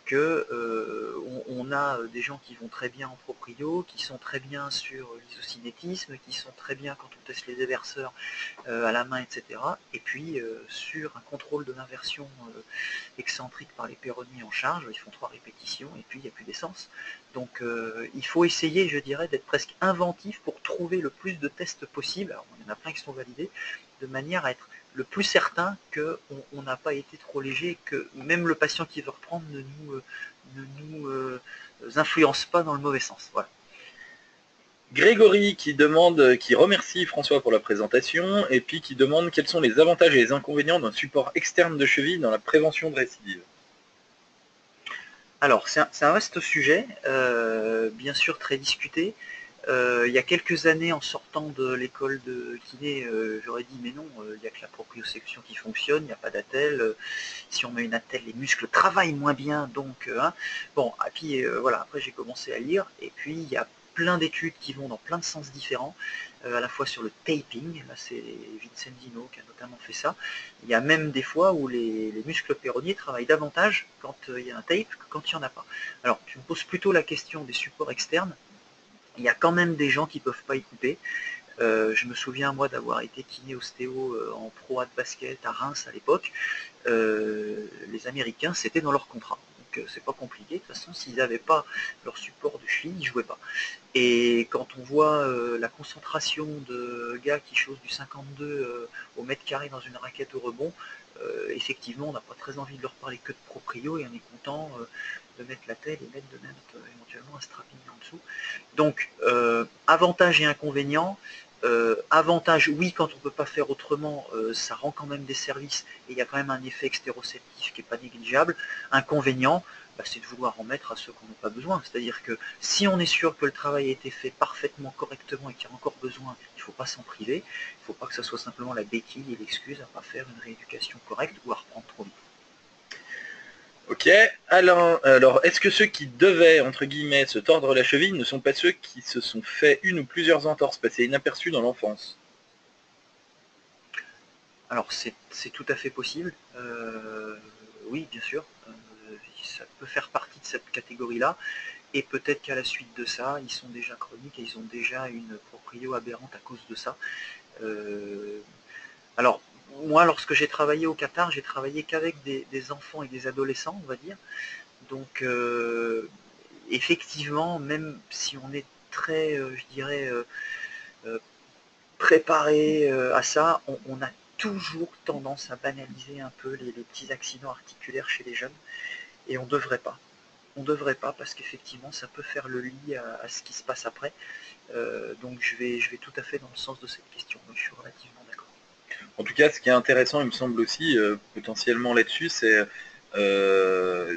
qu'on a des gens qui vont très bien en proprio, qui sont très bien sur l'isocinétisme, qui sont très bien quand on teste les déverseurs à la main, etc. Et puis sur un contrôle de l'inversion excentrique par les péronniers en charge, ils font 3 répétitions et puis il n'y a plus d'essence. Donc il faut essayer, je dirais, d'être presque inventif pour trouver le plus de tests possible. Alors il y en a plein qui sont validés, de manière à être le plus certain qu'on n'a pas été trop léger, que même le patient qui veut reprendre ne nous influence pas dans le mauvais sens. Voilà. Grégory qui remercie François pour la présentation, et puis qui demande quels sont les avantages et les inconvénients d'un support externe de cheville dans la prévention de récidive. Alors, c'est un vaste sujet, bien sûr très discuté. Il y a quelques années, en sortant de l'école de kiné, j'aurais dit mais non, il n'y a que la proprioception qui fonctionne, il n'y a pas d'attelle. Si on met une attelle, les muscles travaillent moins bien, donc bon. Et puis voilà, après j'ai commencé à lire, et puis il y a plein d'études qui vont dans plein de sens différents, à la fois sur le taping, là c'est Vincenzino qui a notamment fait ça. Il y a même des fois où les muscles péronniers travaillent davantage quand il y a un tape que quand il n'y en a pas. Alors tu me poses plutôt la question des supports externes. Il y a quand même des gens qui ne peuvent pas y couper. Je me souviens, moi, d'avoir été kiné ostéo en pro A de basket à Reims à l'époque. Les Américains, c'était dans leur contrat. Donc c'est pas compliqué. De toute façon, s'ils n'avaient pas leur support de cheville, ils ne jouaient pas. Et quand on voit la concentration de gars qui chaussent du 52 au mètre carré dans une raquette au rebond, effectivement, on n'a pas très envie de leur parler que de proprio, et on est content de mettre la telle et mettre de mettre éventuellement un strapping en dessous. Donc, avantages et inconvénients. Avantage, oui, quand on ne peut pas faire autrement, ça rend quand même des services, et il y a quand même un effet extéroceptif qui n'est pas négligeable. Inconvénient, c'est de vouloir en mettre à ceux qu'on n'a pas besoin. C'est-à-dire que si on est sûr que le travail a été fait parfaitement, correctement, et qu'il y a encore besoin, il ne faut pas s'en priver. Il ne faut pas que ça soit simplement la béquille et l'excuse à ne pas faire une rééducation correcte ou à reprendre trop vite. Ok, Alain, alors est-ce que ceux qui devaient, entre guillemets, se tordre la cheville ne sont pas ceux qui se sont fait une ou plusieurs entorses passées inaperçues dans l'enfance? Alors c'est tout à fait possible, oui bien sûr, ça peut faire partie de cette catégorie-là, et peut-être qu'à la suite de ça, ils sont déjà chroniques et ils ont déjà une proprio aberrante à cause de ça. Alors moi, lorsque j'ai travaillé au Qatar, j'ai travaillé qu'avec des enfants et des adolescents, on va dire. Donc effectivement, même si on est très, je dirais, préparé à ça, on a toujours tendance à banaliser un peu les petits accidents articulaires chez les jeunes, et on ne devrait pas. on ne devrait pas, parce qu'effectivement ça peut faire le lit à ce qui se passe après. Donc je vais tout à fait dans le sens de cette question, donc je suis relativement d'accord. En tout cas, ce qui est intéressant, il me semble aussi, potentiellement là-dessus, c'est alors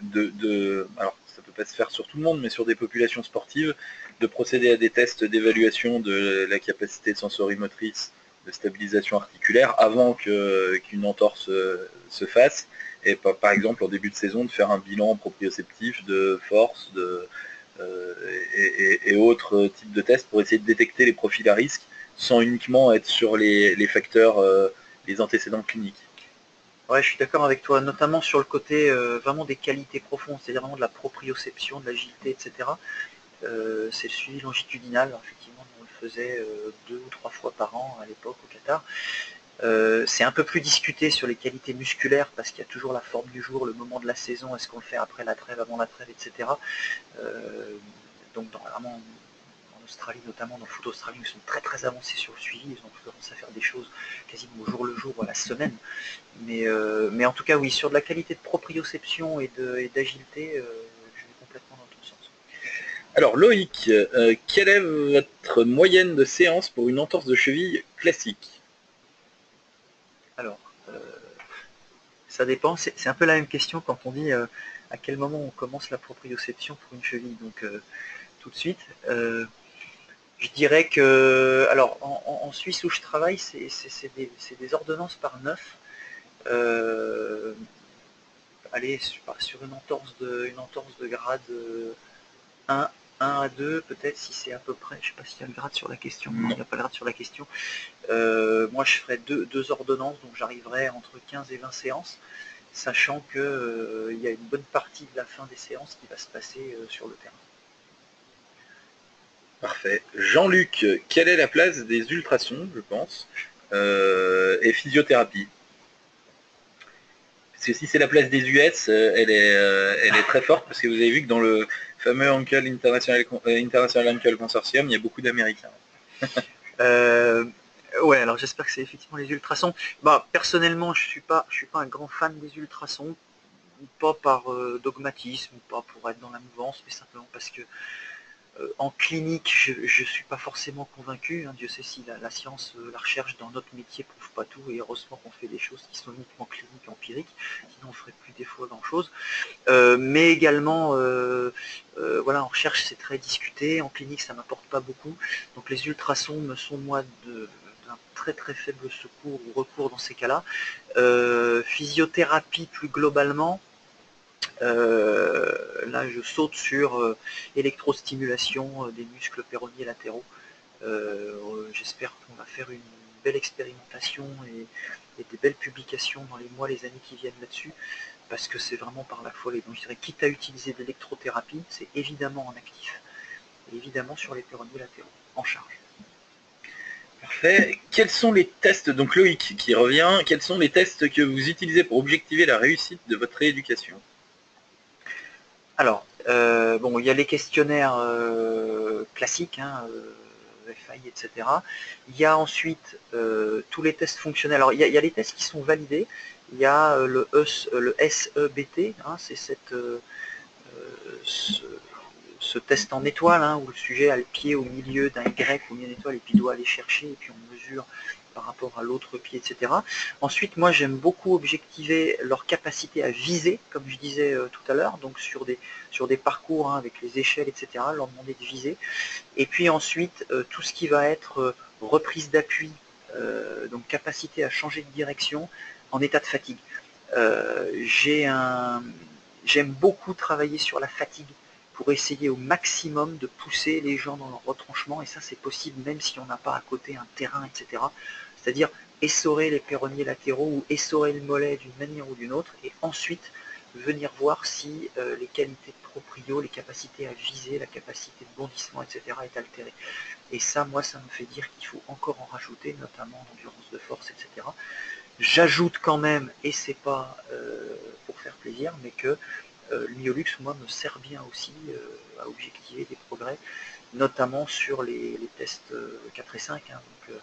ça peut pas se faire sur tout le monde, mais sur des populations sportives, de procéder à des tests d'évaluation de la capacité sensorimotrice, de stabilisation articulaire, avant qu'une entorse se fasse, et par exemple en début de saison, de faire un bilan proprioceptif de force, et autres types de tests pour essayer de détecter les profils à risque, sans uniquement être sur les facteurs, les antécédents cliniques. Ouais, je suis d'accord avec toi, notamment sur le côté vraiment des qualités profondes, c'est-à-dire vraiment de la proprioception, de l'agilité, etc. C'est le suivi longitudinal, effectivement, on le faisait 2 ou 3 fois par an à l'époque au Qatar. C'est un peu plus discuté sur les qualités musculaires parce qu'il y a toujours la forme du jour, le moment de la saison, est-ce qu'on le fait après la trêve, avant la trêve, etc. Donc vraiment en Australie, notamment dans le foot australien, ils sont très très avancés sur le suivi, ils ont commencé à faire des choses quasiment au jour le jour ou à la semaine. Mais en tout cas, oui, sur de la qualité de proprioception et d'agilité, je vais complètement dans ton sens. Alors Loïc, quelle est votre moyenne de séance pour une entorse de cheville classique? Alors, ça dépend, c'est un peu la même question quand on dit à quel moment on commence la proprioception pour une cheville. Donc tout de suite, je dirais que, alors en Suisse où je travaille, c'est des ordonnances par 9. Allez, sur une entorse de grade 1, 1 à 2, peut-être, si c'est à peu près, je ne sais pas s'il y a le grade sur la question, non, il n'y a pas le grade sur la question. Moi je ferais deux ordonnances, donc j'arriverai entre 15 et 20 séances, sachant qu'il y a une bonne partie de la fin des séances qui va se passer sur le terrain. Parfait. Jean-Luc, quelle est la place des ultrasons, je pense, et physiothérapie? Parce que si c'est la place des US, elle est très forte, parce que vous avez vu que dans le fameux International Ankle Consortium, il y a beaucoup d'Américains. Ouais, alors j'espère que c'est effectivement les ultrasons. Bah, personnellement, je suis pas un grand fan des ultrasons, pas par dogmatisme, pas pour être dans la mouvance, mais simplement parce que en clinique, je ne suis pas forcément convaincu. Hein. Dieu sait si la science, la recherche dans notre métier prouve pas tout, et heureusement qu'on fait des choses qui sont uniquement cliniques, empiriques, sinon on ferait plus des fois grand-chose. Mais également, voilà, en recherche c'est très discuté, en clinique ça m'apporte pas beaucoup. Donc les ultrasons me sont moi d'un très très faible secours ou recours dans ces cas-là. Physiothérapie plus globalement. Là, je saute sur électrostimulation des muscles péronniers latéraux. J'espère qu'on va faire une belle expérimentation et des belles publications dans les mois, les années qui viennent là-dessus, parce que c'est vraiment par la folie. Donc je dirais, quitte à utiliser de l'électrothérapie, c'est évidemment en actif, et évidemment sur les péronniers latéraux, en charge. Parfait. Quels sont les tests, donc Loïc qui revient, quels sont les tests que vous utilisez pour objectiver la réussite de votre rééducation? Alors, bon, il y a les questionnaires classiques, hein, FAI, etc. Il y a ensuite tous les tests fonctionnels. Alors, il y a les tests qui sont validés. Il y a le SEBT, hein, c'est ce test en étoile, hein, où le sujet a le pied au milieu d'un Y ou d'une étoile, et puis doit aller chercher, et puis on mesure par rapport à l'autre pied, etc. Ensuite, moi j'aime beaucoup objectiver leur capacité à viser, comme je disais tout à l'heure, donc sur des parcours, hein, avec les échelles, etc., leur demander de viser. Et puis ensuite, tout ce qui va être reprise d'appui, donc capacité à changer de direction en état de fatigue. J'aime beaucoup travailler sur la fatigue pour essayer au maximum de pousser les gens dans leur retranchement, et ça c'est possible même si on n'a pas à côté un terrain, etc. C'est-à-dire essorer les péronniers latéraux ou essorer le mollet d'une manière ou d'une autre, et ensuite venir voir si les qualités de proprio, les capacités à viser, la capacité de bondissement, etc. est altérée. Et ça, moi, ça me fait dire qu'il faut encore en rajouter, notamment en endurance de force, etc. J'ajoute quand même, et c'est pas pour faire plaisir, mais que le Myolux, moi, me sert bien aussi à objectiver des progrès, notamment sur les tests 4 et 5, hein, donc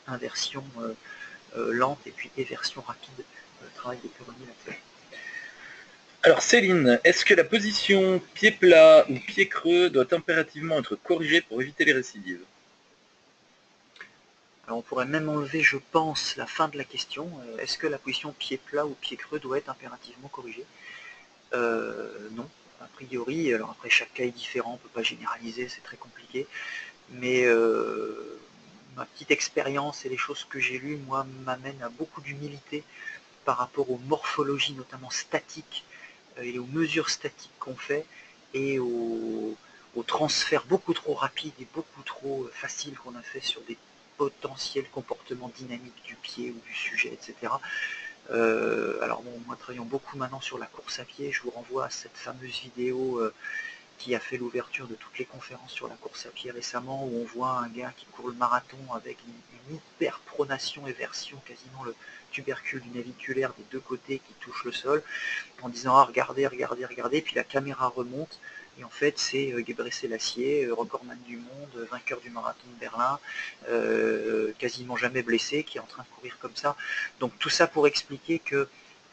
inversion lente et puis éversion rapide, travail des péronniers latéraux. Alors Céline, est-ce que la position pied plat ou pied creux doit impérativement être corrigée pour éviter les récidives? Alors on pourrait même enlever, je pense, la fin de la question. Est-ce que la position pied plat ou pied creux doit être impérativement corrigée? Non, a priori. Alors après, chaque cas est différent, on ne peut pas généraliser, c'est très compliqué. Mais ma petite expérience et les choses que j'ai lues, moi, m'amènent à beaucoup d'humilité par rapport aux morphologies, notamment statiques, et aux mesures statiques qu'on fait, et aux transferts beaucoup trop rapides et beaucoup trop faciles qu'on a fait sur des potentiels comportements dynamiques du pied ou du sujet, etc. Alors bon, moi travaillant beaucoup maintenant sur la course à pied, je vous renvoie à cette fameuse vidéo qui a fait l'ouverture de toutes les conférences sur la course à pied récemment, où on voit un gars qui court le marathon avec une hyperpronation et version, quasiment le tubercule du naviculaire des deux côtés qui touche le sol, en disant ah regardez, regardez, regardez, puis la caméra remonte, et en fait c'est Gebre Selassie, recordman du monde, vainqueur du marathon de Berlin, quasiment jamais blessé, qui est en train de courir comme ça. Donc tout ça pour expliquer que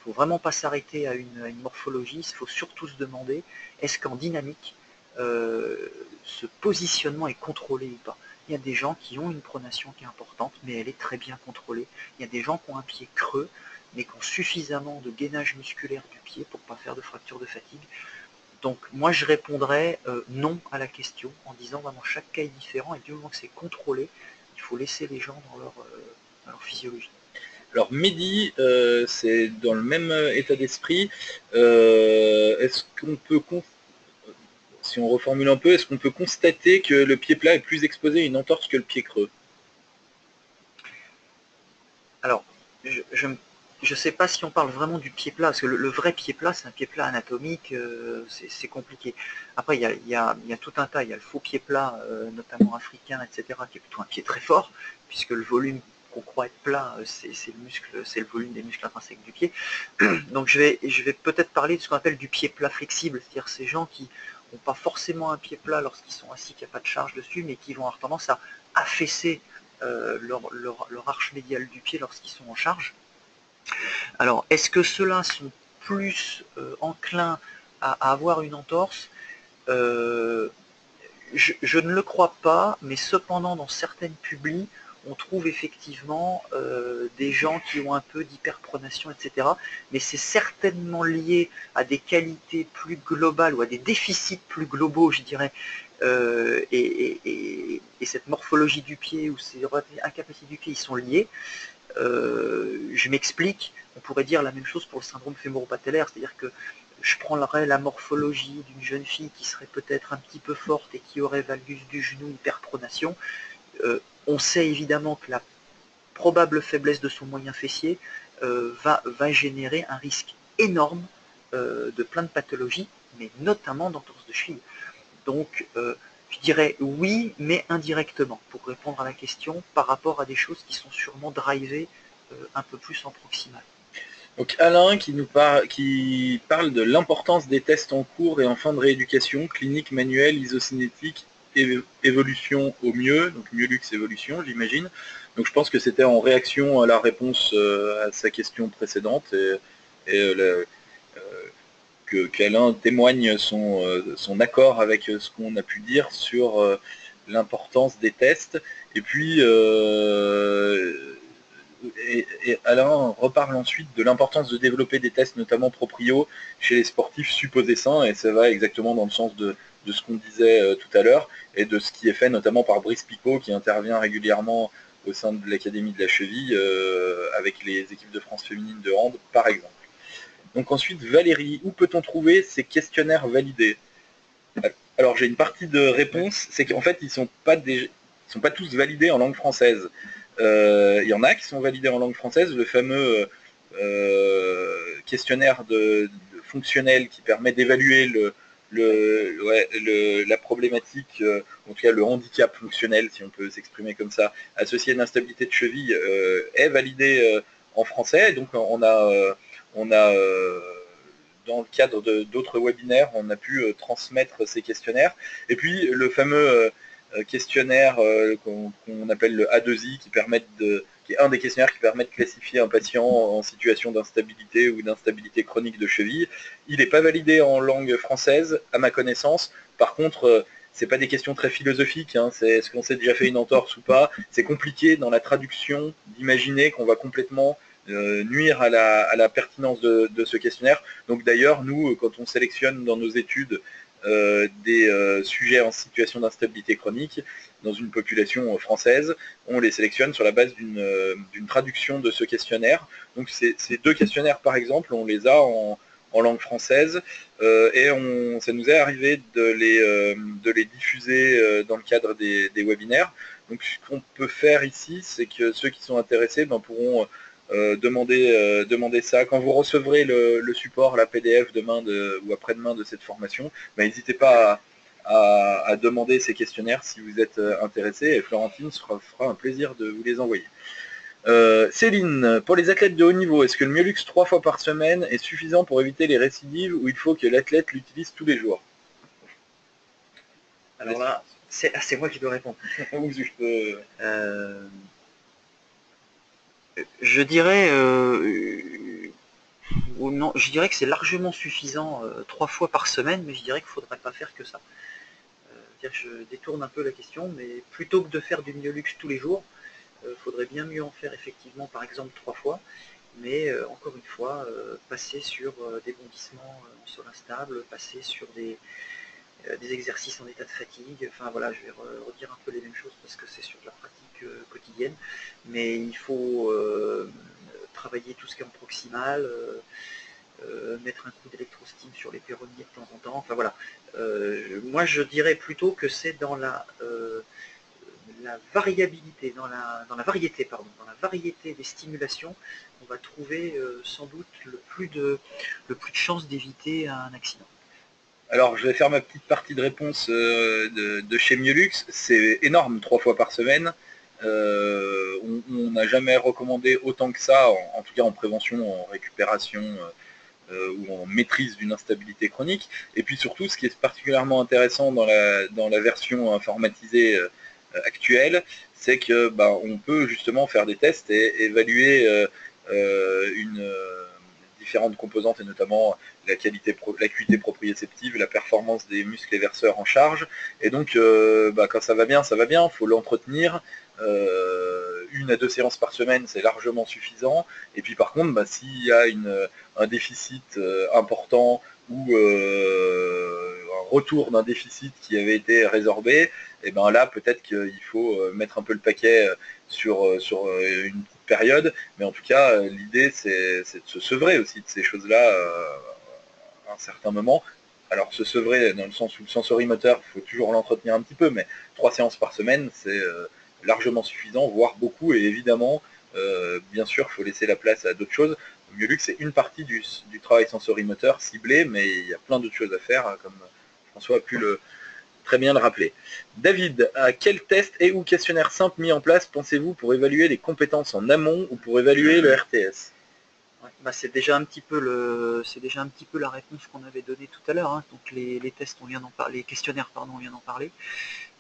il ne faut vraiment pas s'arrêter à une morphologie, il faut surtout se demander, est-ce qu'en dynamique, ce positionnement est contrôlé ou pas? Il y a des gens qui ont une pronation qui est importante, mais elle est très bien contrôlée. Il y a des gens qui ont un pied creux, mais qui ont suffisamment de gainage musculaire du pied pour ne pas faire de fracture de fatigue. Donc moi je répondrais non à la question en disant vraiment chaque cas est différent et du moment que c'est contrôlé, il faut laisser les gens dans leur physiologie. Alors Mehdi, c'est dans le même état d'esprit. Est-ce qu'on peut, si on reformule un peu, est-ce qu'on peut constater que le pied plat est plus exposé à une entorse que le pied creux? Alors, je ne sais pas si on parle vraiment du pied plat, parce que le vrai pied plat, c'est un pied plat anatomique, c'est compliqué. Après, il y a tout un tas, il y a le faux pied plat, notamment africain, etc., qui est plutôt un pied très fort, puisque le volume qu'on croit être plat, c'est le volume des muscles intrinsèques du pied. Donc je vais peut-être parler de ce qu'on appelle du pied plat flexible, c'est-à-dire ces gens qui n'ont pas forcément un pied plat lorsqu'ils sont assis, qu'il n'y a pas de charge dessus, mais qui vont avoir tendance à affaisser leur arche médiale du pied lorsqu'ils sont en charge. Alors, est-ce que ceux-là sont plus enclins à avoir une entorse? Je ne le crois pas, mais cependant, dans certaines publis, on trouve effectivement des gens qui ont un peu d'hyperpronation, etc. Mais c'est certainement lié à des qualités plus globales ou à des déficits plus globaux, je dirais. Et cette morphologie du pied ou ces incapacités du pied, ils sont liés. Je m'explique, on pourrait dire la même chose pour le syndrome fémoro-patellaire, c'est-à-dire que je prendrais la morphologie d'une jeune fille qui serait peut-être un petit peu forte et qui aurait valgus du genou, hyperpronation. On sait évidemment que la probable faiblesse de son moyen fessier va générer un risque énorme de plein de pathologies, mais notamment d'entorse de cheville. Donc, je dirais oui, mais indirectement, pour répondre à la question, par rapport à des choses qui sont sûrement drivées un peu plus en proximal. Donc Alain qui parle de l'importance des tests en cours et en fin de rééducation, clinique, manuelle, isocinétique, évolution au mieux, donc mieux luxe évolution j'imagine. Donc je pense que c'était en réaction à la réponse à sa question précédente et qu'Alain témoigne son accord avec ce qu'on a pu dire sur l'importance des tests. Et puis et Alain reparle ensuite de l'importance de développer des tests, notamment proprio, chez les sportifs supposés sains, et ça va exactement dans le sens de ce qu'on disait tout à l'heure, et de ce qui est fait notamment par Brice Picot, qui intervient régulièrement au sein de l'Académie de la Cheville, avec les équipes de France féminines de hand, par exemple. Donc ensuite, Valérie, où peut-on trouver ces questionnaires validés? Alors j'ai une partie de réponse, c'est qu'en fait, ils sont pas tous validés en langue française. Il y en a qui sont validés en langue française, le fameux questionnaire fonctionnel qui permet d'évaluer la problématique, en tout cas le handicap fonctionnel, si on peut s'exprimer comme ça, associé à une instabilité de cheville, est validé en français. Donc on a dans le cadre d'autres webinaires, on a pu transmettre ces questionnaires. Et puis le fameux questionnaires qu'on appelle le A2I, qui est un des questionnaires qui permet de classifier un patient en situation d'instabilité ou d'instabilité chronique de cheville. Il n'est pas validé en langue française, à ma connaissance. Par contre, c'est pas des questions très philosophiques, hein, c'est est-ce qu'on s'est déjà fait une entorse ou pas. C'est compliqué dans la traduction d'imaginer qu'on va complètement nuire à la pertinence de ce questionnaire. Donc d'ailleurs, nous, quand on sélectionne dans nos études des sujets en situation d'instabilité chronique dans une population française, on les sélectionne sur la base d'une traduction de ce questionnaire. Donc ces deux questionnaires, par exemple, on les a en langue française et ça nous est arrivé de les diffuser dans le cadre des webinaires. Donc ce qu'on peut faire ici, c'est que ceux qui sont intéressés pourront demander ça. Quand vous recevrez le support, la PDF demain ou après-demain de cette formation, n'hésitez pas à demander ces questionnaires si vous êtes intéressé, et Florentine fera un plaisir de vous les envoyer. Céline, pour les athlètes de haut niveau, est-ce que le Myolux 3 fois par semaine est suffisant pour éviter les récidives ou il faut que l'athlète l'utilise tous les jours? Alors là, c'est moi qui dois répondre. Je dirais non, je dirais que c'est largement suffisant 3 fois par semaine, mais je dirais qu'il ne faudrait pas faire que ça. Je détourne un peu la question, mais plutôt que de faire du Myolux tous les jours, il faudrait bien mieux en faire effectivement par exemple 3 fois, mais encore une fois, passer sur des bondissements en sol instable, passer sur des exercices en état de fatigue, enfin voilà, je vais redire un peu les mêmes choses parce que c'est sur de la pratique quotidienne, mais il faut travailler tout ce qui est en proximal, mettre un coup d'électrostime sur les péronniers de temps en temps, enfin voilà. Moi je dirais plutôt que c'est dans la variabilité, dans la variété des stimulations, on va trouver sans doute le plus de chances d'éviter un accident. Alors, je vais faire ma petite partie de réponse de chez Myolux. C'est énorme, 3 fois par semaine. On n'a jamais recommandé autant que ça, en tout cas en prévention, en récupération ou en maîtrise d'une instabilité chronique. Et puis surtout, ce qui est particulièrement intéressant dans la version informatisée actuelle, c'est que on peut justement faire des tests et évaluer différentes composantes, et notamment l'acuité proprioceptive, la performance des muscles éverseurs en charge. Et donc, quand ça va bien, il faut l'entretenir. 1 à 2 séances par semaine, c'est largement suffisant. Et puis par contre, s'il y a un déficit important ou un retour d'un déficit qui avait été résorbé, et là peut-être qu'il faut mettre un peu le paquet sur une petite période, mais en tout cas l'idée c'est de se sevrer aussi de ces choses-là à un certain moment. Alors se sevrer dans le sens où le sensorimoteur, il faut toujours l'entretenir un petit peu, mais 3 séances par semaine, c'est largement suffisant, voire beaucoup, et évidemment, bien sûr, il faut laisser la place à d'autres choses. Le Myolux, c'est une partie du travail sensorimoteur ciblé, mais il y a plein d'autres choses à faire, comme François a pu très bien le rappeler. David, à quel test et ou questionnaire simple mis en place pensez-vous pour évaluer les compétences en amont ou pour évaluer le RTS? C'est déjà un petit peu la réponse qu'on avait donnée tout à l'heure. Hein. Donc les tests, on vient d'en parler, les questionnaires, pardon, on vient d'en parler.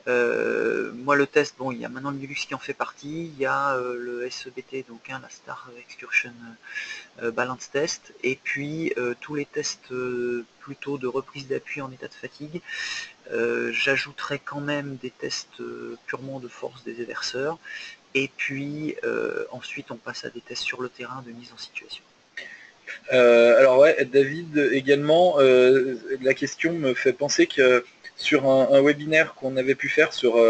Moi le test, il y a maintenant le Myolux qui en fait partie, il y a le SEBT, donc la Star Excursion Balance Test, et puis tous les tests plutôt de reprise d'appui en état de fatigue. J'ajouterais quand même des tests purement de force des éverseurs, et puis ensuite on passe à des tests sur le terrain de mise en situation. Alors ouais, David également, la question me fait penser que sur un webinaire qu'on avait pu faire sur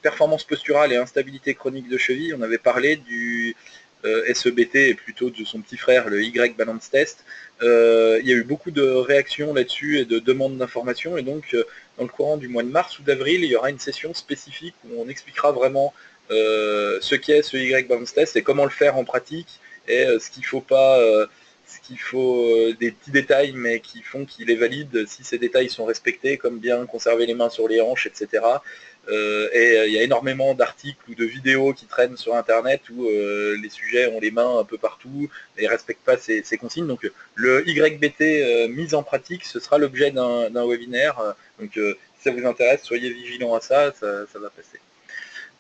performance posturale et instabilité chronique de cheville, on avait parlé du SEBT et plutôt de son petit frère, le Y Balance Test. Il y a eu beaucoup de réactions là-dessus et de demandes d'informations, et donc dans le courant du mois de mars ou d'avril, il y aura une session spécifique où on expliquera vraiment ce qu'est ce Y Balance Test et comment le faire en pratique, et ce qu'il faut pas... qu'il faut des petits détails, mais qui font qu'il est valide si ces détails sont respectés, comme bien conserver les mains sur les hanches, etc. et il y a énormément d'articles ou de vidéos qui traînent sur Internet où les sujets ont les mains un peu partout et ne respectent pas ces consignes. Donc le YBT mis en pratique, ce sera l'objet d'un webinaire. Donc si ça vous intéresse, soyez vigilants à ça, ça va passer.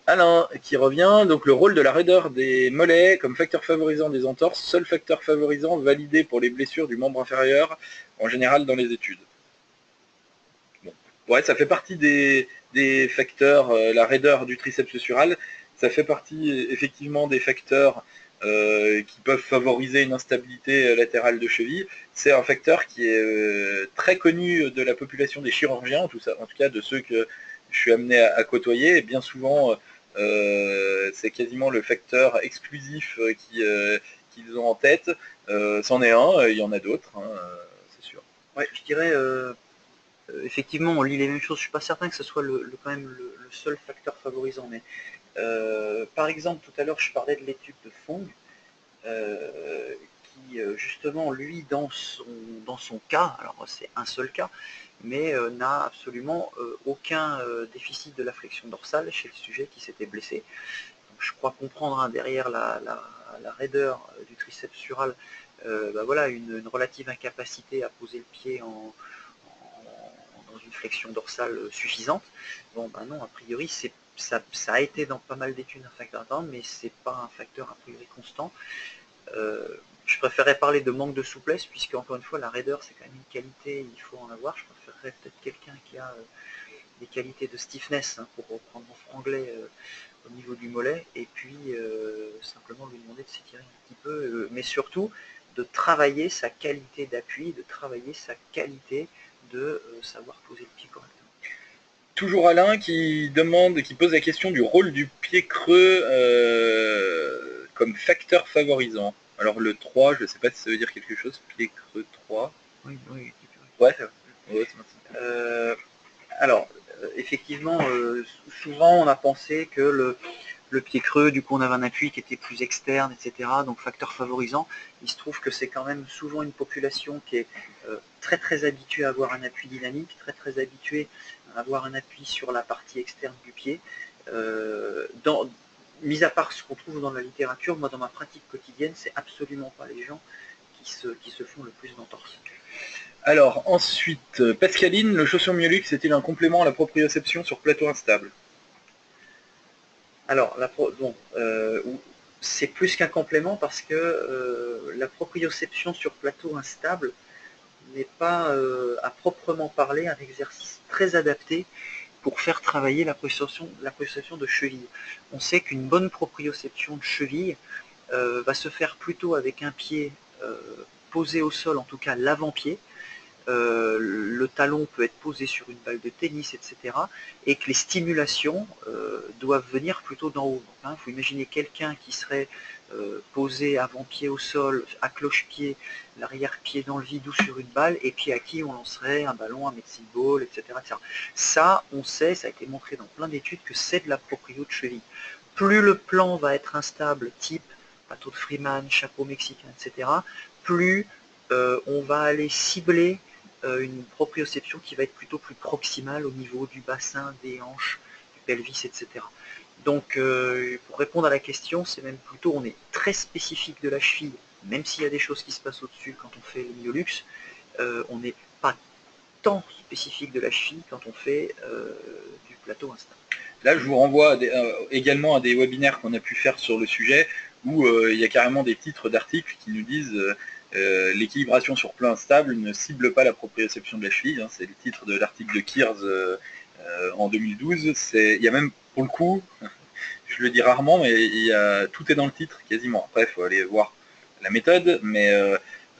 Alain qui revient, donc le rôle de la raideur des mollets comme facteur favorisant des entorses, seul facteur favorisant validé pour les blessures du membre inférieur, en général dans les études. Bon. Ouais, ça fait partie des facteurs, la raideur du triceps sural, ça fait partie effectivement des facteurs qui peuvent favoriser une instabilité latérale de cheville. C'est un facteur qui est très connu de la population des chirurgiens, en tout cas de ceux que je suis amené à côtoyer, et bien souvent c'est quasiment le facteur exclusif qu'ils ont en tête. C'en est un, il y en a d'autres, hein, c'est sûr. Ouais, je dirais, effectivement, on lit les mêmes choses. Je ne suis pas certain que ce soit quand même le seul facteur favorisant. Mais par exemple, tout à l'heure, je parlais de l'étude de Fong, qui justement, lui, dans son cas, alors c'est un seul cas, mais n'a absolument aucun déficit de la flexion dorsale chez le sujet qui s'était blessé. Donc, je crois comprendre, hein, derrière la raideur du triceps sural, voilà, une relative incapacité à poser le pied dans une flexion dorsale suffisante. Bon, non, a priori, ça a été dans pas mal d'études un facteur d'attente, mais c'est pas un facteur a priori constant. Je préférerais parler de manque de souplesse, puisque encore une fois, la raideur, c'est quand même une qualité, il faut en avoir. Je préférerais peut-être quelqu'un qui a des qualités de stiffness, hein, pour reprendre en franglais, au niveau du mollet, et puis simplement lui demander de s'étirer un petit peu, mais surtout de travailler sa qualité d'appui, de travailler sa qualité de savoir poser le pied correctement. Toujours Alain qui pose la question du rôle du pied creux comme facteur favorisant. Alors le 3, je ne sais pas si ça veut dire quelque chose, pied creux 3. Oui. Ouais, alors, effectivement, souvent on a pensé que le pied creux, du coup on avait un appui qui était plus externe, etc. Donc facteur favorisant. Il se trouve que c'est quand même souvent une population qui est très très habituée à avoir un appui dynamique, très très habituée à avoir un appui sur la partie externe du pied. Mis à part ce qu'on trouve dans la littérature, moi dans ma pratique quotidienne, c'est absolument pas les gens qui se font le plus d'entorse. Alors ensuite, Pascaline, le chausson myolux est-il un complément à la proprioception sur plateau instable? Alors, c'est plus qu'un complément parce que la proprioception sur plateau instable n'est pas à proprement parler un exercice très adapté pour faire travailler la proprioception de cheville. On sait qu'une bonne proprioception de cheville va se faire plutôt avec un pied posé au sol, en tout cas l'avant-pied. Le talon peut être posé sur une balle de tennis, etc. Et que les stimulations doivent venir plutôt d'en haut. Il faut imaginer quelqu'un qui serait posé avant-pied au sol, à cloche-pied, l'arrière-pied dans le vide ou sur une balle, et puis à qui on lancerait un ballon, un medicine ball, etc., etc. Ça, on sait, ça a été montré dans plein d'études, que c'est de la proprio de cheville. Plus le plan va être instable, type plateau de Freeman, chapeau mexicain, etc., plus on va aller cibler une proprioception qui va être plutôt plus proximale au niveau du bassin, des hanches, du pelvis, etc. Donc pour répondre à la question, c'est même plutôt, on est très spécifique de la cheville, même s'il y a des choses qui se passent au-dessus quand on fait le myolux, on n'est pas tant spécifique de la cheville quand on fait du plateau instable. Là, je vous renvoie également à des webinaires qu'on a pu faire sur le sujet, où il y a carrément des titres d'articles qui nous disent l'équilibration sur plan instable ne cible pas la proprioception de la cheville. Hein, c'est le titre de l'article de Kears en 2012. Il y a même, pour le coup, je le dis rarement, mais tout est dans le titre quasiment. Après, il faut aller voir la méthode, mais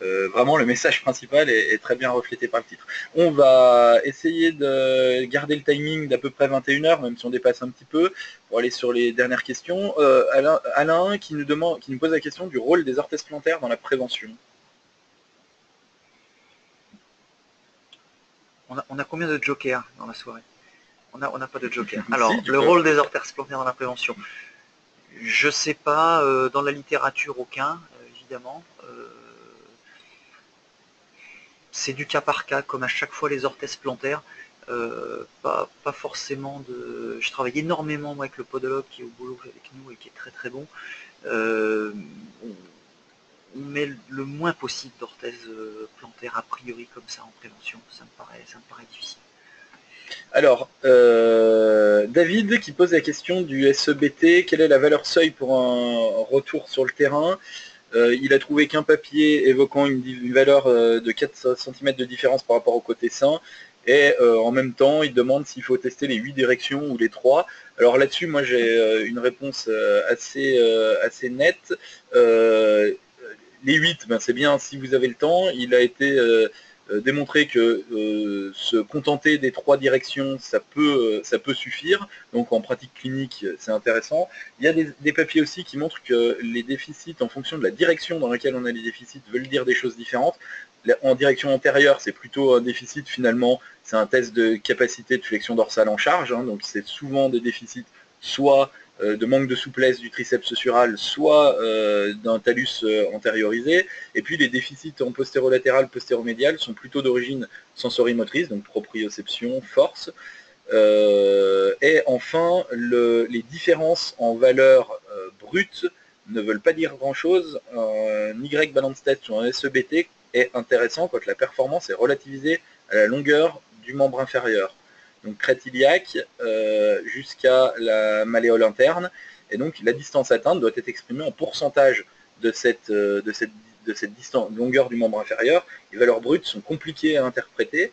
vraiment le message principal est très bien reflété par le titre. On va essayer de garder le timing d'à peu près 21h, même si on dépasse un petit peu, pour aller sur les dernières questions. Alain qui nous pose la question du rôle des orthèses plantaires dans la prévention. On a combien de jokers dans la soirée? On n'a pas de joker. Alors, le rôle des orthèses plantaires dans la prévention. Je sais pas, dans la littérature aucun, évidemment. C'est du cas par cas, comme à chaque fois les orthèses plantaires. pas forcément de... Je travaille énormément moi, avec le podologue qui est au boulot avec nous et qui est très très bon. On met le moins possible d'orthèses plantaires a priori comme ça en prévention. Ça me paraît difficile. Alors, David qui pose la question du SEBT, quelle est la valeur seuil pour un retour sur le terrain? Il a trouvé qu'un papier évoquant une valeur de 4 cm de différence par rapport au côté sain, et en même temps il demande s'il faut tester les 8 directions ou les 3. Alors là-dessus, moi j'ai une réponse assez nette. Les 8, ben, c'est bien si vous avez le temps. Il a été démontré que se contenter des 3 directions, ça peut suffire. Donc en pratique clinique, c'est intéressant. Il y a des papiers aussi qui montrent que les déficits, en fonction de la direction dans laquelle on a les déficits, veulent dire des choses différentes. En direction antérieure, c'est plutôt un déficit finalement, c'est un test de capacité de flexion dorsale en charge, hein, donc c'est souvent des déficits soit de manque de souplesse du triceps sural, soit d'un talus antériorisé. Et puis les déficits en postérolatéral, postéromédial sont plutôt d'origine sensorimotrice, donc proprioception, force. Et enfin, les différences en valeur brute ne veulent pas dire grand-chose. Un Y balance test sur un SEBT est intéressant quand la performance est relativisée à la longueur du membre inférieur. Donc crête iliaque jusqu'à la malléole interne. Et donc la distance atteinte doit être exprimée en pourcentage de cette distance, longueur du membre inférieur. Les valeurs brutes sont compliquées à interpréter.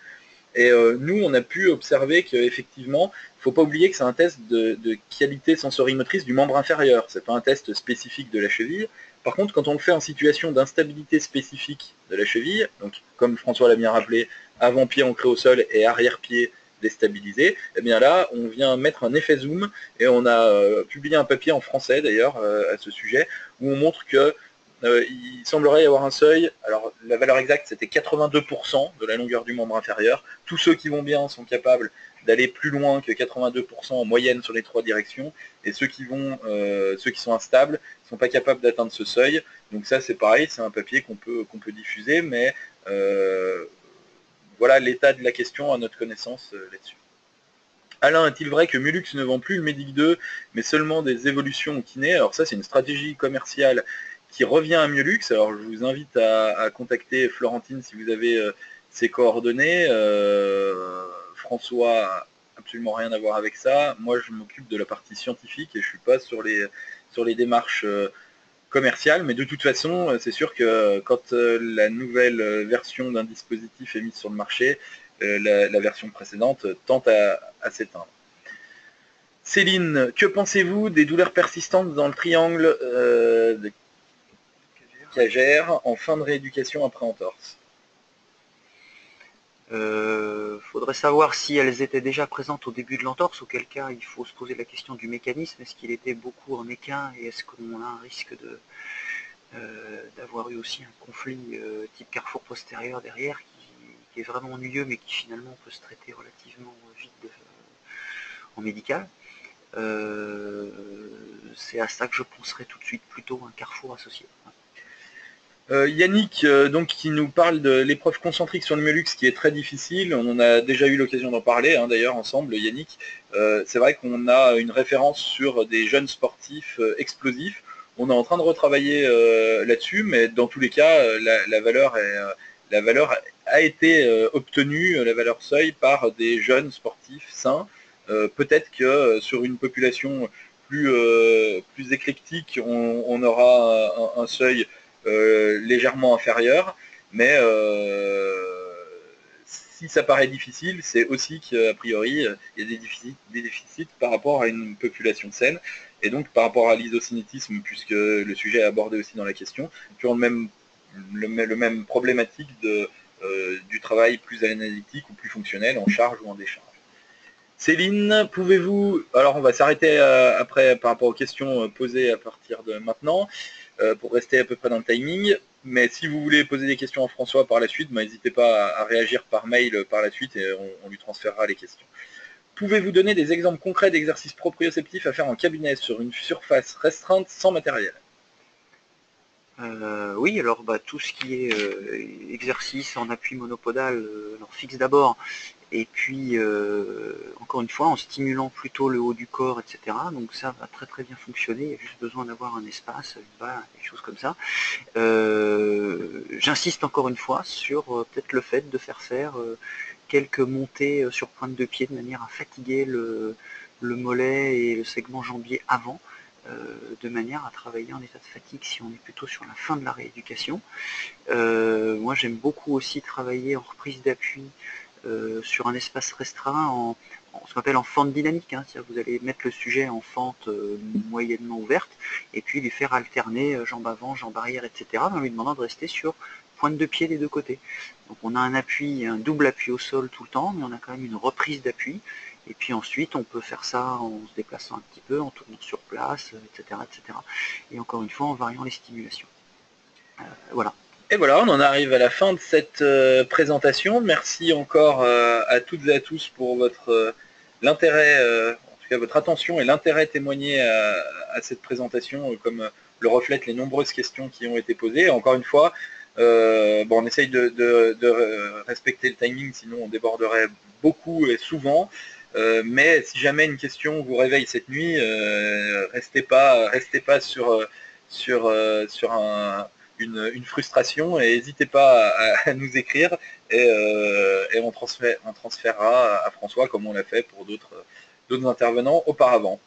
Et nous, on a pu observer qu'effectivement, il ne faut pas oublier que c'est un test de qualité sensorimotrice du membre inférieur. Ce n'est pas un test spécifique de la cheville. Par contre, quand on le fait en situation d'instabilité spécifique de la cheville, donc comme François l'a bien rappelé, avant-pied ancré au sol et arrière-pied déstabilisé, eh bien là, on vient mettre un effet zoom et on a publié un papier en français d'ailleurs à ce sujet où on montre que il semblerait y avoir un seuil, alors la valeur exacte c'était 82% de la longueur du membre inférieur. Tous ceux qui vont bien sont capables d'aller plus loin que 82% en moyenne sur les 3 directions, et ceux qui sont instables ne sont pas capables d'atteindre ce seuil. Donc ça c'est pareil, c'est un papier qu'on peut diffuser, mais voilà l'état de la question à notre connaissance là-dessus. Alain, est-il vrai que Mulux ne vend plus le Medic 2, mais seulement des évolutions au kiné? Alors ça, c'est une stratégie commerciale qui revient à Mulux. Alors je vous invite à contacter Florentine si vous avez ses coordonnées. François n'a absolument rien à voir avec ça. Moi, je m'occupe de la partie scientifique et je ne suis pas sur les démarches commerciales. Mais de toute façon, c'est sûr que quand la nouvelle version d'un dispositif est mise sur le marché, la version précédente tente à s'éteindre. Céline, que pensez-vous des douleurs persistantes dans le triangle de Cagère en fin de rééducation après entorse? Faudrait savoir si elles étaient déjà présentes au début de l'entorse, auquel cas il faut se poser la question du mécanisme. Est-ce qu'il était beaucoup en équin et est-ce qu'on a un risque d'avoir eu aussi un conflit type carrefour postérieur derrière qui est vraiment ennuyeux mais qui finalement peut se traiter relativement vite en médical. C'est à ça que je penserais tout de suite, plutôt un carrefour associé. Yannick, donc, qui nous parle de l'épreuve concentrique sur le Mulux, qui est très difficile. On en a déjà eu l'occasion d'en parler, hein, d'ailleurs, ensemble, Yannick. C'est vrai qu'on a une référence sur des jeunes sportifs explosifs. On est en train de retravailler là-dessus, mais dans tous les cas, la valeur a été obtenue, la valeur seuil, par des jeunes sportifs sains. Peut-être que sur une population plus éclectique, on aura un seuil légèrement inférieur, mais si ça paraît difficile, c'est aussi qu'a priori, il y a des déficits par rapport à une population saine, et donc par rapport à l'isocinétisme, puisque le sujet est abordé aussi dans la question, toujours le même problématique du travail plus analytique ou plus fonctionnel, en charge ou en décharge. Céline, pouvez-vous... Alors on va s'arrêter après par rapport aux questions posées à partir de maintenant, pour rester à peu près dans le timing. Mais si vous voulez poser des questions à François par la suite, n'hésitez pas à réagir par mail par la suite et on lui transférera les questions. Pouvez-vous donner des exemples concrets d'exercices proprioceptifs à faire en cabinet sur une surface restreinte sans matériel? Oui, alors tout ce qui est exercice en appui monopodal, alors fixe d'abord, Et puis, encore une fois, en stimulant plutôt le haut du corps, etc. Donc ça va très très bien fonctionner, il y a juste besoin d'avoir un espace, une balle, des choses comme ça. J'insiste encore une fois sur peut-être le fait de faire quelques montées sur pointe de pied de manière à fatiguer le mollet et le segment jambier avant, de manière à travailler en état de fatigue si on est plutôt sur la fin de la rééducation. Moi j'aime beaucoup aussi travailler en reprise d'appui sur un espace restreint en ce qu'on appelle en fente dynamique, hein, c'est-à-dire que vous allez mettre le sujet en fente moyennement ouverte et puis lui faire alterner jambe avant, jambe arrière, etc. en lui demandant de rester sur pointe de pied des deux côtés. Donc on a un appui, un double appui au sol tout le temps, mais on a quand même une reprise d'appui. Et puis ensuite, on peut faire ça en se déplaçant un petit peu, en tournant sur place, etc., etc. Et encore une fois, en variant les stimulations. Voilà. Et voilà, on en arrive à la fin de cette présentation. Merci encore à toutes et à tous pour l'intérêt, en tout cas votre attention et l'intérêt témoigné à cette présentation, comme le reflètent les nombreuses questions qui ont été posées. Et encore une fois, on essaye de respecter le timing, sinon on déborderait beaucoup et souvent. Mais si jamais une question vous réveille cette nuit, restez pas sur une frustration et n'hésitez pas à nous écrire et on transférera à François comme on l'a fait pour d'autres intervenants auparavant.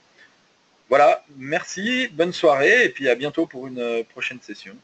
Voilà, merci, bonne soirée et puis à bientôt pour une prochaine session.